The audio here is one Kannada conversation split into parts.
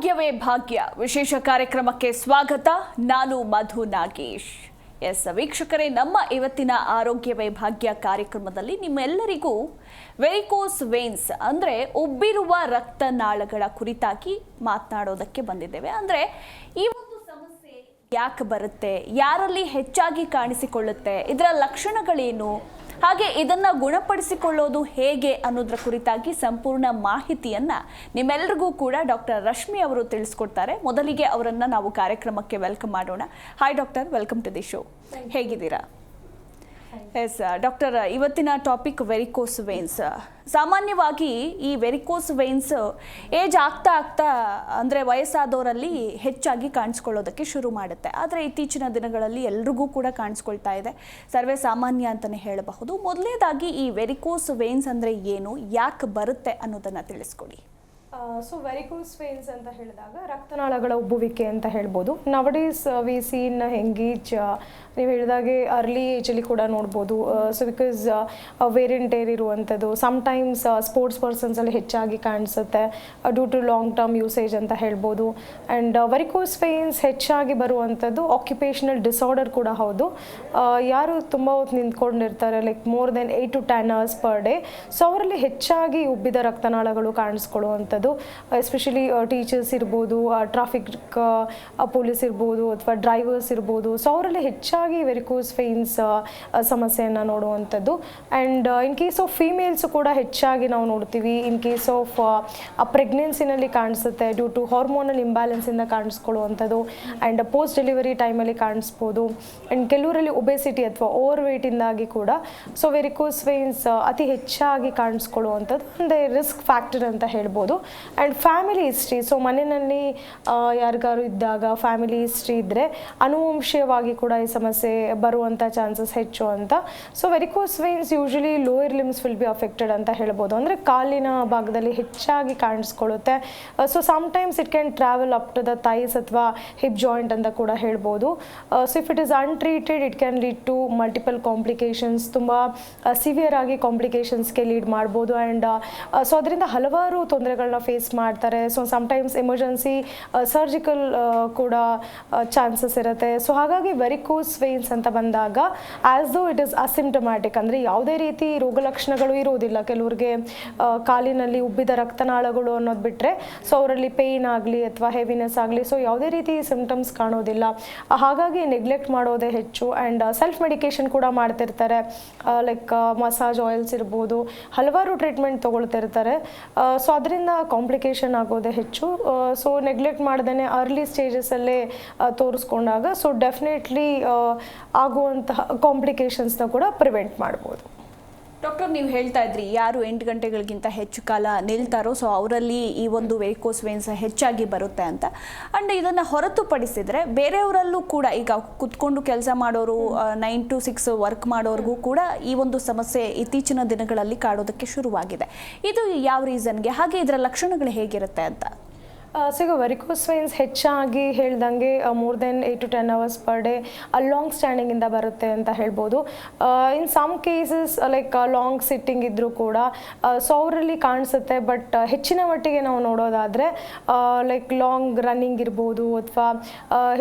ಆರೋಗ್ಯವೇ ಭಾಗ್ಯ ವಿಶೇಷ ಕಾರ್ಯಕ್ರಮಕ್ಕೆ ಸ್ವಾಗತ. ನಾನು ಮಧು ನಾಗೇಶ್. ವೀಕ್ಷಕರೇ, ನಮ್ಮ ಇವತ್ತಿನ ಆರೋಗ್ಯವೇ ಭಾಗ್ಯ ಕಾರ್ಯಕ್ರಮದಲ್ಲಿ ನಿಮ್ಮೆಲ್ಲರಿಗೂ ವೆರಿಕೋಸ್ ವೇನ್ಸ್ ಅಂದರೆ ಉಬ್ಬಿರುವ ರಕ್ತನಾಳಗಳ ಕುರಿತಾಗಿ ಮಾತನಾಡೋದಕ್ಕೆ ಬಂದಿದ್ದೇವೆ. ಅಂದರೆ ಈ ಒಂದು ಸಮಸ್ಯೆ ಯಾಕೆ ಬರುತ್ತೆ, ಯಾರಲ್ಲಿ ಹೆಚ್ಚಾಗಿ ಕಾಣಿಸಿಕೊಳ್ಳುತ್ತೆ, ಇದರ ಲಕ್ಷಣಗಳೇನು, ಹಾಗೆ ಇದನ್ನು ಗುಣಪಡಿಸಿಕೊಳ್ಳೋದು ಹೇಗೆ ಅನ್ನೋದರ ಕುರಿತಾಗಿ ಸಂಪೂರ್ಣ ಮಾಹಿತಿಯನ್ನು ನಿಮ್ಮೆಲ್ಲರಿಗೂ ಕೂಡ ಡಾಕ್ಟರ್ ರಶ್ಮಿ ಅವರು ತಿಳಿಸ್ಕೊಡ್ತಾರೆ. ಮೊದಲಿಗೆ ಅವರನ್ನು ನಾವು ಕಾರ್ಯಕ್ರಮಕ್ಕೆ ವೆಲ್ಕಮ್ ಮಾಡೋಣ. Hi doctor, welcome to the show. ಹೇಗಿದ್ದೀರಾ? ಎಸ್ ಡಾಕ್ಟರ್, ಇವತ್ತಿನ ಟಾಪಿಕ್ ವೆರಿಕೋಸ್ ವೇನ್ಸ್. ಸಾಮಾನ್ಯವಾಗಿ ಈ ವೆರಿಕೋಸ್ ವೇನ್ಸ್ ಏಜ್ ಆಗ್ತಾ ಅಂದರೆ ವಯಸ್ಸಾದವರಲ್ಲಿ ಹೆಚ್ಚಾಗಿ ಕಾಣಿಸ್ಕೊಳ್ಳೋದಕ್ಕೆ ಶುರು ಮಾಡುತ್ತೆ. ಆದರೆ ಇತ್ತೀಚಿನ ದಿನಗಳಲ್ಲಿ ಎಲ್ರಿಗೂ ಕೂಡ ಕಾಣಿಸ್ಕೊಳ್ತಾ ಇದೆ, ಸರ್ವೇ ಸಾಮಾನ್ಯ ಅಂತಲೇ ಹೇಳಬಹುದು. ಮೊದಲನೇದಾಗಿ ಈ ವೆರಿಕೋಸ್ ವೇನ್ಸ್ ಅಂದರೆ ಏನು, ಯಾಕೆ ಬರುತ್ತೆ ಅನ್ನೋದನ್ನು ತಿಳಿಸ್ಕೊಡಿ. ಸೊ ವೆರಿಕೋಸ್ ವೇನ್ಸ್ ಅಂತ ಹೇಳಿದಾಗ ರಕ್ತನಾಳಗಳ ಉಬ್ಬುವಿಕೆ ಅಂತ ಹೇಳ್ಬೋದು. ನವಡೇಸ್ ವಿ ಸೀನ್ ಹೆಂಗೇಜ್ ನೀವು ಹೇಳಿದಾಗೆ ಅರ್ಲಿ ಏಜಲ್ಲಿ ಕೂಡ ನೋಡ್ಬೋದು. So because wear and tear ಇರುವಂಥದ್ದು, ಸಮ್ಟೈಮ್ಸ್ ಸ್ಪೋರ್ಟ್ಸ್ ಪರ್ಸನ್ಸಲ್ಲಿ ಹೆಚ್ಚಾಗಿ ಕಾಣಿಸುತ್ತೆ due to long term usage ಅಂತ ಹೇಳ್ಬೋದು. ಆ್ಯಂಡ್ ವೆರಿಕೋಸ್ ವೇನ್ಸ್ ಹೆಚ್ಚಾಗಿ ಬರುವಂಥದ್ದು ಆಕ್ಯುಪೇಷನಲ್ ಡಿಸಾರ್ಡರ್ ಕೂಡ ಹೌದು. ಯಾರು ತುಂಬ ಹೊತ್ತು ನಿಂತ್ಕೊಂಡಿರ್ತಾರೆ, like more than 8 to 10 hours per day, so ಅವರಲ್ಲಿ ಹೆಚ್ಚಾಗಿ ಉಬ್ಬಿದ ರಕ್ತನಾಳಗಳು ಕಾಣಿಸ್ಕೊಳ್ಳುವಂಥದ್ದು. ಎಸ್ಪೆಷಲಿ ಟೀಚರ್ಸ್ ಇರ್ಬೋದು, ಟ್ರಾಫಿಕ್ ಪೊಲೀಸ್ ಇರ್ಬೋದು, ಅಥವಾ ಡ್ರೈವರ್ಸ್ ಇರ್ಬೋದು. ಸೊ ಅವರಲ್ಲಿ ಹೆಚ್ಚಾಗಿ ವೆರಿಕೋಸ್ ವೇನ್ಸ್ ಸಮಸ್ಯೆಯನ್ನು ನೋಡುವಂಥದ್ದು. And in case of females ಕೂಡ ಹೆಚ್ಚಾಗಿ ನಾವು ನೋಡ್ತೀವಿ. ಇನ್ ಕೇಸ್ ಆಫ್ ಪ್ರೆಗ್ನೆನ್ಸಿನಲ್ಲಿ ಕಾಣಿಸುತ್ತೆ, ಡ್ಯೂ ಟು ಹಾರ್ಮೋನಲ್ ಇಂಬ್ಯಾಲೆನ್ಸಿಂದ ಕಾಣಿಸ್ಕೊಳ್ಳುವಂಥದ್ದು. ಆ್ಯಂಡ್ ಪೋಸ್ಟ್ ಡೆಲಿವರಿ ಟೈಮಲ್ಲಿ ಕಾಣಿಸ್ಬೋದು. ಆ್ಯಂಡ್ ಕೆಲವರಲ್ಲಿ ಒಬೆಸಿಟಿ ಅಥವಾ ಓವರ್ ವೇಟಿಂದಾಗಿ ಕೂಡ ಸೊ ವೆರಿಕೋಸ್ ವೇನ್ಸ್ ಅತಿ ಹೆಚ್ಚಾಗಿ ಕಾಣಿಸ್ಕೊಳ್ಳುವಂಥದ್ದು ಒಂದು ರಿಸ್ಕ್ ಫ್ಯಾಕ್ಟರ್ ಅಂತ ಹೇಳ್ಬೋದು. ಆ್ಯಂಡ್ ಫ್ಯಾಮಿಲಿ ಹಿಸ್ಟ್ರಿ, ಸೊ ಮನೆಯಲ್ಲಿ ಯಾರಿಗಾರು ಇದ್ದಾಗ ಫ್ಯಾಮಿಲಿ ಹಿಸ್ಟ್ರಿ ಇದ್ದರೆ ಅನುವಂಶೀಯವಾಗಿ ಕೂಡ ಈ ಸಮಸ್ಯೆ ಬರುವಂಥ ಚಾನ್ಸಸ್ ಹೆಚ್ಚು ಅಂತ. So varicose veins usually lower limbs will be affected ಅಂತ ಹೇಳ್ಬೋದು. ಅಂದರೆ ಕಾಲಿನ ಭಾಗದಲ್ಲಿ ಹೆಚ್ಚಾಗಿ ಕಾಣಿಸ್ಕೊಳ್ಳುತ್ತೆ. So sometimes it can travel up to the thighs ಅಥವಾ ಹಿಪ್ ಜಾಯಿಂಟ್ ಅಂತ ಕೂಡ ಹೇಳ್ಬೋದು. So if it is untreated it can lead to multiple complications, ತುಂಬ ಸಿವಿಯರ್ ಆಗಿ ಕಾಂಪ್ಲಿಕೇಶನ್ಸ್ಗೆ ಲೀಡ್ ಮಾಡ್ಬೋದು. ಆ್ಯಂಡ್ ಸೊ ಅದರಿಂದ ಹಲವಾರು ತೊಂದರೆಗಳನ್ನ ಫೇಸ್ ಮಾಡ್ತಾರೆ. ಸೊ ಸಮ್ಟೈಮ್ಸ್ ಎಮರ್ಜೆನ್ಸಿ ಸರ್ಜಿಕಲ್ ಕೂಡ ಚಾನ್ಸಸ್ ಇರುತ್ತೆ. ಸೊ ಹಾಗಾಗಿ ವೆರಿಕೋಸ್ ವೇನ್ಸ್ ಅಂತ ಬಂದಾಗ as though it is asymptomatic, ಅಂದರೆ ಯಾವುದೇ ರೀತಿ ರೋಗ ಲಕ್ಷಣಗಳು ಇರೋದಿಲ್ಲ. ಕೆಲವ್ರಿಗೆ ಕಾಲಿನಲ್ಲಿ ಉಬ್ಬಿದ ರಕ್ತನಾಳಗಳು ಅನ್ನೋದು ಬಿಟ್ಟರೆ ಸೊ ಅವರಲ್ಲಿ ಪೇಯ್ನ್ ಆಗಲಿ ಅಥವಾ ಹೆವಿನೆಸ್ ಆಗಲಿ ಸೊ ಯಾವುದೇ ರೀತಿ ಸಿಂಪ್ಟಮ್ಸ್ ಕಾಣೋದಿಲ್ಲ. ಹಾಗಾಗಿ ನೆಗ್ಲೆಕ್ಟ್ ಮಾಡೋದೇ ಹೆಚ್ಚು. ಆ್ಯಂಡ್ ಸೆಲ್ಫ್ ಮೆಡಿಕೇಶನ್ ಕೂಡ ಮಾಡ್ತಿರ್ತಾರೆ, ಲೈಕ್ ಮಸಾಜ್ ಆಯಿಲ್ಸ್ ಇರ್ಬೋದು, ಹಲವಾರು ಟ್ರೀಟ್ಮೆಂಟ್ ತೊಗೊಳ್ತಿರ್ತಾರೆ. ಸೊ ಅದರಿಂದ ಕಾಂಪ್ಲಿಕೇಶನ್ ಆಗೋದೇ ಹೆಚ್ಚು. ಸೊ ನೆಗ್ಲೆಕ್ಟ್ ಮಾಡ್ದೇ ಅರ್ಲಿ ಸ್ಟೇಜಸಲ್ಲೇ ತೋರಿಸ್ಕೊಂಡಾಗ ಸೊ ಡೆಫಿನೆಟ್ಲಿ ಆಗುವಂತಹ ಕಾಂಪ್ಲಿಕೇಶನ್ಸ್ನ ಕೂಡ ಪ್ರಿವೆಂಟ್ ಮಾಡ್ಬೋದು. ಡಾಕ್ಟರ್, ನೀವು ಹೇಳ್ತಾ ಇದ್ರಿ ಯಾರು 8 ಗಂಟೆಗಳಿಗಿಂತ ಹೆಚ್ಚು ಕಾಲ ನಿಲ್ತಾರೋ ಸೊ ಅವರಲ್ಲಿ ಈ ಒಂದು ವೆರಿಕೋಸ್ ವೇನ್ಸ್ ಹೆಚ್ಚಾಗಿ ಬರುತ್ತೆ ಅಂತ. ಆ್ಯಂಡ್ ಇದನ್ನು ಹೊರತುಪಡಿಸಿದರೆ ಬೇರೆಯವರಲ್ಲೂ ಕೂಡ ಈಗ ಕುತ್ಕೊಂಡು ಕೆಲಸ ಮಾಡೋರು, 9 to 6 ವರ್ಕ್ ಮಾಡೋರಿಗೂ ಕೂಡ ಈ ಒಂದು ಸಮಸ್ಯೆ ಇತ್ತೀಚಿನ ದಿನಗಳಲ್ಲಿ ಕಾಡೋದಕ್ಕೆ ಶುರುವಾಗಿದೆ. ಇದು ಯಾವ ರೀಸನ್ಗೆ, ಹಾಗೆ ಇದರ ಲಕ್ಷಣಗಳು ಹೇಗಿರುತ್ತೆ ಅಂತ? ಸೊ ಈಗ ವೆರಿಕೋಸ್ ವೇನ್ಸ್ ಹೆಚ್ಚಾಗಿ ಹೇಳ್ದಂಗೆ more than 8 to 10 hours per day long ಸ್ಟ್ಯಾಂಡಿಂಗಿಂದ ಬರುತ್ತೆ ಅಂತ ಹೇಳ್ಬೋದು. In some cases like long sitting ಇದ್ದರೂ ಕೂಡ ಸೊ ಅವರಲ್ಲಿ ಕಾಣಿಸುತ್ತೆ. ಬಟ್ ಹೆಚ್ಚಿನ ಮಟ್ಟಿಗೆ ನಾವು ನೋಡೋದಾದರೆ ಲೈಕ್ ಲಾಂಗ್ ರನ್ನಿಂಗ್ ಇರ್ಬೋದು ಅಥವಾ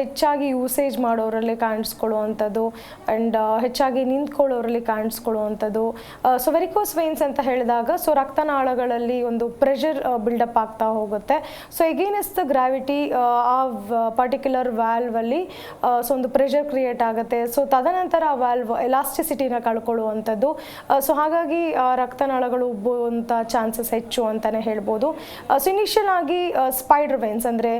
ಹೆಚ್ಚಾಗಿ ಯೂಸೇಜ್ ಮಾಡೋರಲ್ಲಿ ಕಾಣಿಸ್ಕೊಳ್ಳುವಂಥದ್ದು. ಆ್ಯಂಡ್ ಹೆಚ್ಚಾಗಿ ನಿಂತ್ಕೊಳ್ಳೋರಲ್ಲಿ ಕಾಣಿಸ್ಕೊಳ್ಳುವಂಥದ್ದು. ಸೊ ವೆರಿಕೋಸ್ ವೇನ್ಸ್ ಅಂತ ಹೇಳಿದಾಗ ಸೊ ರಕ್ತನಾಳಗಳಲ್ಲಿ ಒಂದು ಪ್ರೆಷರ್ ಬಿಲ್ಡಪ್ ಆಗ್ತಾ ಹೋಗುತ್ತೆ. ಸೊ ಅಗೇನೆಸ್ಟ್ ದ ಗ್ರಾವಿಟಿ ಆ ಪರ್ಟಿಕ್ಯುಲರ್ ವ್ಯಾಲ್ವಲ್ಲಿ ಸೊ ಒಂದು ಪ್ರೆಷರ್ ಕ್ರಿಯೇಟ್ ಆಗುತ್ತೆ. ಸೊ ತದನಂತರ ಆ ವ್ಯಾಲ್ವ್ ಎಲಾಸ್ಟಿಸಿಟಿನ ಕಳ್ಕೊಳ್ಳುವಂಥದ್ದು. ಸೊ ಹಾಗಾಗಿ ರಕ್ತನಾಳಗಳು ಉಬ್ಬುವಂಥ ಚಾನ್ಸಸ್ ಹೆಚ್ಚು ಅಂತಲೇ ಹೇಳ್ಬೋದು. ಸೊ ಇನಿಷಿಯಲ್ ಆಗಿ ಸ್ಪೈಡರ್ ವೇನ್ಸ್ ಅಂದರೆ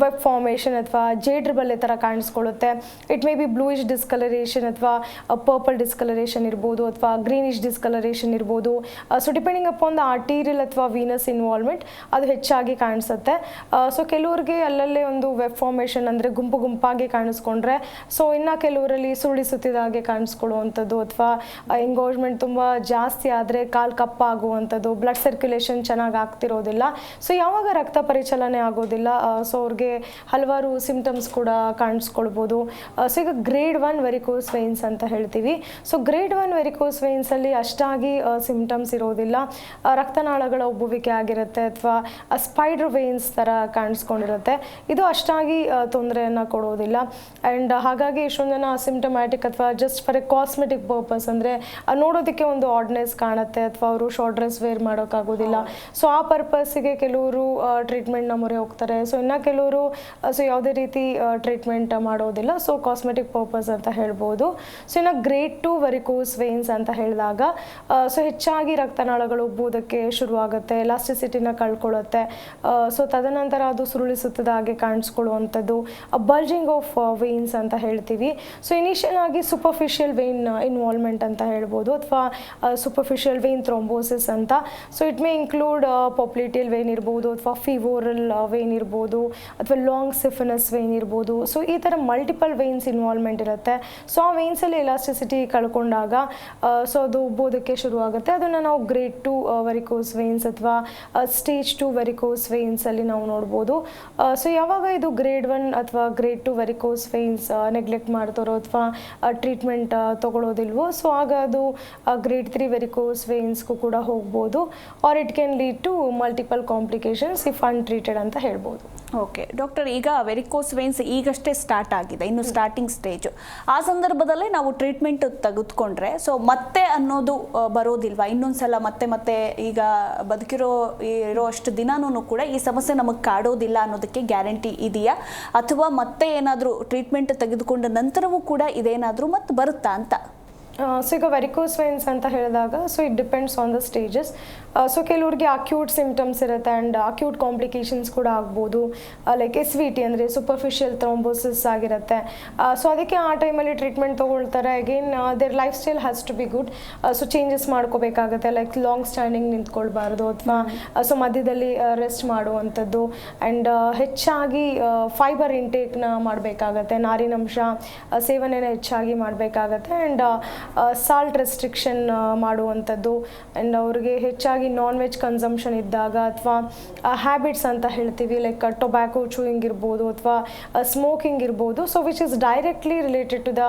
ವೆಬ್ ಫಾರ್ಮೇಷನ್ ಅಥವಾ ಜೇಡ್ರಿಬಲ್ ಥರ ಕಾಣಿಸ್ಕೊಳ್ಳುತ್ತೆ. It may be bluish discoloration ಅಥವಾ ಪರ್ಪಲ್ ಡಿಸ್ಕಲರೇಷನ್ ಇರ್ಬೋದು ಅಥವಾ ಗ್ರೀನಿಶ್ ಡಿಸ್ಕಲರೇಷನ್ ಇರ್ಬೋದು. So depending upon the arterial ಅಥವಾ ವೀನಸ್ ಇನ್ವಾಲ್ವ್ಮೆಂಟ್ ಅದು ಹೆಚ್ಚಾಗಿ ಕಾಣಿಸುತ್ತೆ. ಸೊ ಕೆಲವ್ರಿಗೆ ಅಲ್ಲಲ್ಲೇ ಒಂದು ವೆಬ್ ಫಾರ್ಮೇಷನ್ ಅಂದರೆ ಗುಂಪು ಗುಂಪಾಗಿ ಕಾಣಿಸ್ಕೊಂಡ್ರೆ, ಸೊ ಇನ್ನು ಕೆಲವರಲ್ಲಿ ಸುರುಳಿ ಸುತ್ತಿದ ಹಾಗೆ ಕಾಣಿಸ್ಕೊಳ್ಳುವಂಥದ್ದು ಅಥವಾ ಎಂಗೇಜ್ಮೆಂಟ್ ತುಂಬ ಜಾಸ್ತಿ ಆದರೆ ಕಾಲು ಕಪ್ಪಾಗುವಂಥದ್ದು, ಬ್ಲಡ್ ಸರ್ಕ್ಯುಲೇಷನ್ ಚೆನ್ನಾಗಿ ಆಗ್ತಿರೋದಿಲ್ಲ. ಸೊ ಯಾವಾಗ ರಕ್ತ ಪರಿಚಲನೆ ಆಗೋದಿಲ್ಲ ಸೊ ಅವ್ರಿಗೆ ಹಲವಾರು ಸಿಂಪ್ಟಮ್ಸ್ ಕೂಡ ಕಾಣಿಸ್ಕೊಳ್ಬೋದು. ಸೊ ಈಗ ಗ್ರೇಡ್ 1 ವೆರಿಕೋಸ್ ವೇನ್ಸ್ ಅಂತ ಹೇಳ್ತೀವಿ. ಸೊ ಗ್ರೇಡ್ 1 ವೆರಿಕೋಸ್ ವೇನ್ಸಲ್ಲಿ ಅಷ್ಟಾಗಿ ಸಿಂಪ್ಟಮ್ಸ್ ಇರೋದಿಲ್ಲ, ರಕ್ತನಾಳಗಳ ಉಬ್ಬುವಿಕೆ ಆಗಿರುತ್ತೆ ಅಥವಾ ಸ್ಪೈಡರ್ ವೇನ್ಸ್ ಥರ ಕಾಣಿಸ್ಕೊಂಡಿರುತ್ತೆ. ಇದು ಅಷ್ಟಾಗಿ ತೊಂದರೆಯನ್ನು ಕೊಡೋದಿಲ್ಲ. ಆ್ಯಂಡ್ ಹಾಗಾಗಿ ಎಷ್ಟೊಂದು ಜನ ಅಸಿಂಟಮ್ಯಾಟಿಕ್ ಅಥವಾ just for A cosmetic purpose, ಅಂದರೆ ನೋಡೋದಕ್ಕೆ ಒಂದು ಆಡ್ನೆಸ್ ಕಾಣುತ್ತೆ ಅಥವಾ ಅವರು ಶಾರ್ಟ್ ಡ್ರೆಸ್ ವೇರ್ ಮಾಡೋಕ್ಕಾಗೋದಿಲ್ಲ, ಸೊ ಆ ಪರ್ಪಸ್ಸಿಗೆ ಕೆಲವರು ಟ್ರೀಟ್ಮೆಂಟ್ನ ಮೊರೆ ಹೋಗ್ತಾರೆ. ಸೊ ಇನ್ನು ಕೆಲವರು ಸೊ ಯಾವುದೇ ರೀತಿ ಟ್ರೀಟ್ಮೆಂಟ್ ಮಾಡೋದಿಲ್ಲ, ಸೊ ಕಾಸ್ಮೆಟಿಕ್ ಪರ್ಪಸ್ ಅಂತ ಹೇಳ್ಬೋದು. ಸೊ ಇನ್ನು ಗ್ರೇಡ್ 2 ವೆರಿಕೋಸ್ ವೇನ್ಸ್ ಅಂತ ಹೇಳಿದಾಗ ಸೊ ಹೆಚ್ಚಾಗಿ ರಕ್ತನಾಳಗಳು ಉಬ್ಬುವುದಕ್ಕೆ ಶುರುವಾಗುತ್ತೆ, ಎಲಾಸ್ಟಿಸಿಟಿನ ಕಳ್ಕೊಳ್ಳುತ್ತೆ. ಸೊ ತದನಂತರ ಅದು ಸುರುಳಿಸುತ್ತದ ಹಾಗೆ ಕಾಣಿಸ್ಕೊಳ್ಳುವಂಥದ್ದು, ಬಲ್ಜಿಂಗ್ ಆಫ್ ವೇನ್ಸ್ ಅಂತ ಹೇಳ್ತೀವಿ. ಸೊ ಇನಿಷಿಯಲ್ ಆಗಿ ಸೂಪರ್ಫಿಷಿಯಲ್ ವೇನ್ ಇನ್ವಾಲ್ವ್ಮೆಂಟ್ ಅಂತ ಹೇಳ್ಬೋದು, ಅಥವಾ ಸೂಪರ್ಫಿಷಿಯಲ್ ವೇನ್ ಥ್ರೋಂಬೋಸಿಸ್ ಅಂತ. So it may include popliteal vein ಇರ್ಬೋದು, ಅಥವಾ ಫಿವೋರಲ್ ವೇನ್ ಇರ್ಬೋದು, ಅಥವಾ ಲಾಂಗ್ ಸಿಫಿನಸ್ ವೇನ್ ಇರ್ಬೋದು. ಸೊ ಈ ಥರ ಮಲ್ಟಿಪಲ್ ವೇನ್ಸ್ ಇನ್ವಾಲ್ವ್ಮೆಂಟ್ ಇರುತ್ತೆ. ಸೊ ಆ ವೇನ್ಸಲ್ಲಿ ಎಲಾಸ್ಟಿಸಿಟಿ ಕಳ್ಕೊಂಡಾಗ ಸೊ ಅದು ಉಬ್ಬೋದಕ್ಕೆ ಶುರುವಾಗುತ್ತೆ. ಅದನ್ನು ನಾವು ಗ್ರೇಡ್ 2 ವೆರಿಕೋಸ್ ವೇನ್ಸ್ ಅಥವಾ ಸ್ಟೇಜ್ 2 ವೆರಿಕೋಸ್ ವೇನ್ಸಲ್ಲಿ ನಾವು ನೋಡ್ಬೋದು. ಸೊ ಯಾವಾಗ ಇದು ಗ್ರೇಡ್ 1 ಅಥವಾ ಗ್ರೇಡ್ 2 ವೆರಿಕೋಸ್ ವೇನ್ಸ್ ನೆಗ್ಲೆಕ್ಟ್ ಮಾಡ್ತಾರೋ ಅಥವಾ ಟ್ರೀಟ್ಮೆಂಟ್ ತೊಗೊಳೋದಿಲ್ವೋ, ಸೊ ಆಗ ಅದು ಗ್ರೇಡ್ 3 ವೆರಿಕೋಸ್ ವೇನ್ಸ್ಗೂ ಕೂಡ ಹೋಗ್ಬೋದು. Or it can lead to multiple complications if untreated ಅಂತ ಹೇಳ್ಬೋದು. ಓಕೆ ಡಾಕ್ಟರ್, ಈಗ ವೆರಿಕೋಸ್ ವೇನ್ಸ್ ಈಗಷ್ಟೇ ಸ್ಟಾರ್ಟ್ ಆಗಿದೆ, ಇನ್ನು ಸ್ಟಾರ್ಟಿಂಗ್ ಸ್ಟೇಜ್. ಆ ಸಂದರ್ಭದಲ್ಲೇ ನಾವು ಟ್ರೀಟ್ಮೆಂಟ್ ತೆಗೆದುಕೊಂಡ್ರೆ ಸೊ ಮತ್ತೆ ಅನ್ನೋದು ಬರೋದಿಲ್ವಾ? ಇನ್ನೊಂದ್ಸಲ ಮತ್ತೆ ಈಗ ಇರೋ ಅಷ್ಟು ದಿನಾನೂ ಕೂಡ ಈ ಸಮಸ್ಯೆ ನಮಗೆ ಕಾಡೋದಿಲ್ಲ ಅನ್ನೋದಕ್ಕೆ ಗ್ಯಾರಂಟಿ ಇದೆಯಾ? ಅಥವಾ ಮತ್ತೆ ಏನಾದರೂ ಟ್ರೀಟ್ಮೆಂಟ್ ತೆಗೆದುಕೊಂಡ ನಂತರವೂ ಕೂಡ ಇದೇನಾದರೂ ಮತ್ತೆ ಬರುತ್ತಾ ಅಂತ? ಸೊ ಈಗ ವೆರಿಕೋಸ್ ವೇನ್ಸ್ ಅಂತ ಹೇಳಿದಾಗ so it depends on the stages. So ಕೆಲವ್ರಿಗೆ ಅಕ್ಯೂಟ್ ಸಿಂಪ್ಟಮ್ಸ್ ಇರುತ್ತೆ ಆ್ಯಂಡ್ ಅಕ್ಯೂಟ್ ಕಾಂಪ್ಲಿಕೇಶನ್ಸ್ ಕೂಡ ಆಗ್ಬೋದು, ಲೈಕ್ SVT ಅಂದರೆ ಸೂಪರ್ಫಿಷಿಯಲ್ ಥ್ರೋಂಬೋಸಿಸ್ ಆಗಿರುತ್ತೆ. ಸೊ ಅದಕ್ಕೆ ಆ ಟೈಮಲ್ಲಿ ಟ್ರೀಟ್ಮೆಂಟ್ ತೊಗೊಳ್ತಾರೆ. Again their lifestyle has to be good. So changes ಮಾಡ್ಕೋಬೇಕಾಗುತ್ತೆ, ಲೈಕ್ ಲಾಂಗ್ ಸ್ಟ್ಯಾಂಡಿಂಗ್ ನಿಂತ್ಕೊಳ್ಬಾರ್ದು, ಅಥವಾ ಸೊ ಮಧ್ಯದಲ್ಲಿ ರೆಸ್ಟ್ ಮಾಡುವಂಥದ್ದು. ಆ್ಯಂಡ್ ಹೆಚ್ಚಾಗಿ ಫೈಬರ್ ಇಂಟೇಕ್ನ ಮಾಡಬೇಕಾಗತ್ತೆ, ನಾರಿನಂಶ ಸೇವನೆನ ಹೆಚ್ಚಾಗಿ ಮಾಡಬೇಕಾಗತ್ತೆ. ಆ್ಯಂಡ್ ಸಾಲ್ಟ್ ರೆಸ್ಟ್ರಿಕ್ಷನ್ ಮಾಡುವಂಥದ್ದು. ಆ್ಯಂಡ್ ಅವ್ರಿಗೆ ಹೆಚ್ಚಾಗಿ ನಾನ್ ವೆಜ್ ಕನ್ಸಂಪ್ಷನ್ ಇದ್ದಾಗ, ಅಥವಾ ಹ್ಯಾಬಿಟ್ಸ್ ಅಂತ ಹೇಳ್ತೀವಿ, ಲೈಕ್ ಟೊಬ್ಯಾಕೊ ಚೂಯಿಂಗ್ ಇರ್ಬೋದು, ಅಥವಾ ಸ್ಮೋಕಿಂಗ್ ಇರ್ಬೋದು, so which is directly related to the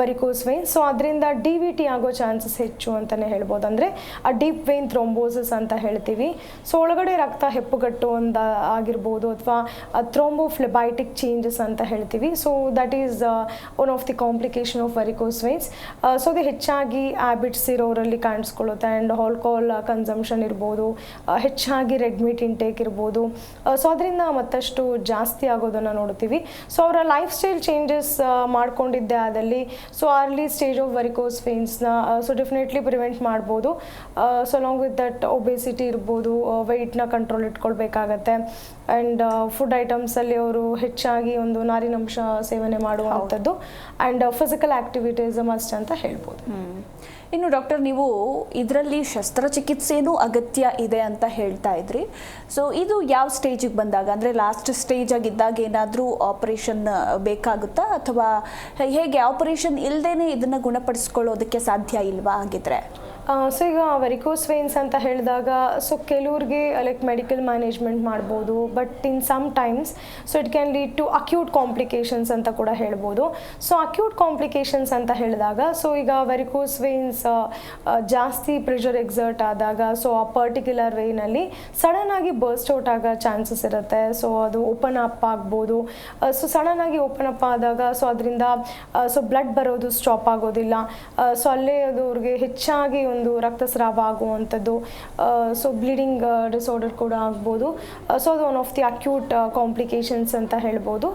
varicose vein. So ಅದರಿಂದ DVT ಆಗೋ ಚಾನ್ಸಸ್ ಹೆಚ್ಚು ಅಂತಲೇ ಹೇಳ್ಬೋದು, ಅಂದರೆ ಡೀಪ್ ವೇನ್ ಥ್ರೋಂಬೋಸಿಸ್ ಅಂತ ಹೇಳ್ತೀವಿ. ಸೊ ಒಳಗಡೆ ರಕ್ತ ಹೆಪ್ಪುಗಟ್ಟು ಆಗಿರ್ಬೋದು, ಅಥವಾ ಥ್ರೋಂಬೋಫ್ಲೆಬೈಟಿಕ್ ಚೇಂಜಸ್ ಅಂತ ಹೇಳ್ತೀವಿ. So that is one of the complication of varicose veins. So ಅದು ಹೆಚ್ಚಾಗಿ ಹ್ಯಾಬಿಟ್ಸ್ ಇರೋರಲ್ಲಿ ಕಾಣಿಸ್ಕೊಳ್ಳುತ್ತೆ. ಆ್ಯಂಡ್ ಆಲ್ಕೋಹಾಲ್ ಕನ್ಸಂಪ್ಷನ್ ಇರ್ಬೋದು, ಹೆಚ್ಚಾಗಿ ರೆಡ್ ಮೀಟ್ ಇಂಟೇಕ್ ಇರ್ಬೋದು. ಸೊ ಅದರಿಂದ ಮತ್ತಷ್ಟು ಜಾಸ್ತಿ ಆಗೋದನ್ನು ನೋಡ್ತೀವಿ. ಸೊ ಅವರ ಲೈಫ್ ಸ್ಟೈಲ್ ಚೇಂಜಸ್ ಮಾಡ್ಕೊಂಡಿದ್ದೆ ಆದಲ್ಲಿ so early stage of varicose ವೇನ್ಸ್ನ ಸೊ ಡೆಫಿನೆಟ್ಲಿ ಪ್ರಿವೆಂಟ್ ಮಾಡ್ಬೋದು. So along with that obesity ಇರ್ಬೋದು, ವೆಯ್ಟ್ನ ಕಂಟ್ರೋಲ್ ಇಟ್ಕೊಳ್ಬೇಕಾಗತ್ತೆ. ಆ್ಯಂಡ್ ಫುಡ್ ಐಟಮ್ಸಲ್ಲಿ ಅವರು ಹೆಚ್ಚಾಗಿ ಒಂದು ನಾರಿನಂಶ ಸೇವನೆ ಮಾಡುವಂಥದ್ದು. ಆ್ಯಂಡ್ ಫಿಸಿಕಲ್ ಆ್ಯಕ್ಟಿವಿಟೀಸ್ ಮಸ್ಟ್ ಅಂತ ಹೇಳ್ಬೋದು. ಇನ್ನು ಡಾಕ್ಟರ್, ನೀವು ಇದರಲ್ಲಿ ಶಸ್ತ್ರಚಿಕಿತ್ಸೆನೂ ಅಗತ್ಯ ಇದೆ ಅಂತ ಹೇಳ್ತಾ ಇದ್ರಿ. ಸೊ ಇದು ಯಾವ ಸ್ಟೇಜಿಗೆ ಬಂದಾಗ, ಅಂದರೆ ಲಾಸ್ಟ್ ಸ್ಟೇಜ್ ಆಗಿದ್ದಾಗ ಏನಾದರೂ ಆಪರೇಷನ್ ಬೇಕಾಗುತ್ತಾ, ಅಥವಾ ಹೇಗೆ ಆಪರೇಷನ್ ಇಲ್ಲದೇ ಇದನ್ನು ಗುಣಪಡಿಸ್ಕೊಳ್ಳೋದಕ್ಕೆ ಸಾಧ್ಯ ಇಲ್ವಾ ಆಗಿದ್ರೆ? ಸೊ ಈಗ ವೆರಿಕೋಸ್ ವೇನ್ಸ್ ಅಂತ ಹೇಳಿದಾಗ ಸೊ ಕೆಲವ್ರಿಗೆ ಲೈಕ್ ಮೆಡಿಕಲ್ ಮ್ಯಾನೇಜ್ಮೆಂಟ್ ಮಾಡ್ಬೋದು, but in sometimes so it can lead to acute complications ಅಂತ ಕೂಡ ಹೇಳ್ಬೋದು. ಸೊ ಅಕ್ಯೂಟ್ ಕಾಂಪ್ಲಿಕೇಶನ್ಸ್ ಅಂತ ಹೇಳಿದಾಗ ಸೊ ಈಗ ವೆರಿಕೋಸ್ ವೇನ್ಸ್ ಜಾಸ್ತಿ ಪ್ರೆಷರ್ ಎಕ್ಸರ್ಟ್ ಆದಾಗ ಸೊ ಆ ಪರ್ಟಿಕ್ಯುಲರ್ ವೇನಲ್ಲಿ ಸಡನ್ ಆಗಿ ಬರ್ಸ್ಟ್ ಔಟ್ ಆಗೋ ಚಾನ್ಸಸ್ ಇರುತ್ತೆ. ಸೊ ಅದು ಓಪನ್ ಅಪ್ ಆಗ್ಬೋದು. ಸೊ ಸಡನ್ ಆಗಿ ಓಪನ್ ಅಪ್ ಆದಾಗ ಸೊ ಅದರಿಂದ ಸೊ ಬ್ಲಡ್ ಬರೋದು ಸ್ಟಾಪ್ ಆಗೋದಿಲ್ಲ. ಸೊ ಅಲ್ಲೇ ಅದು ಅವ್ರಿಗೆ ಹೆಚ್ಚಾಗಿ ಒಂದು ರಕ್ತಸ್ರಾವ ಆಗುವಂಥದ್ದು, ಸೊ ಬ್ಲೀಡಿಂಗ್ ಡಿಸಾರ್ಡರ್ ಕೂಡ ಆಗ್ಬೋದು. ಸೊ ಅದು one of the acute complications ಅಂತ ಹೇಳ್ಬೋದು.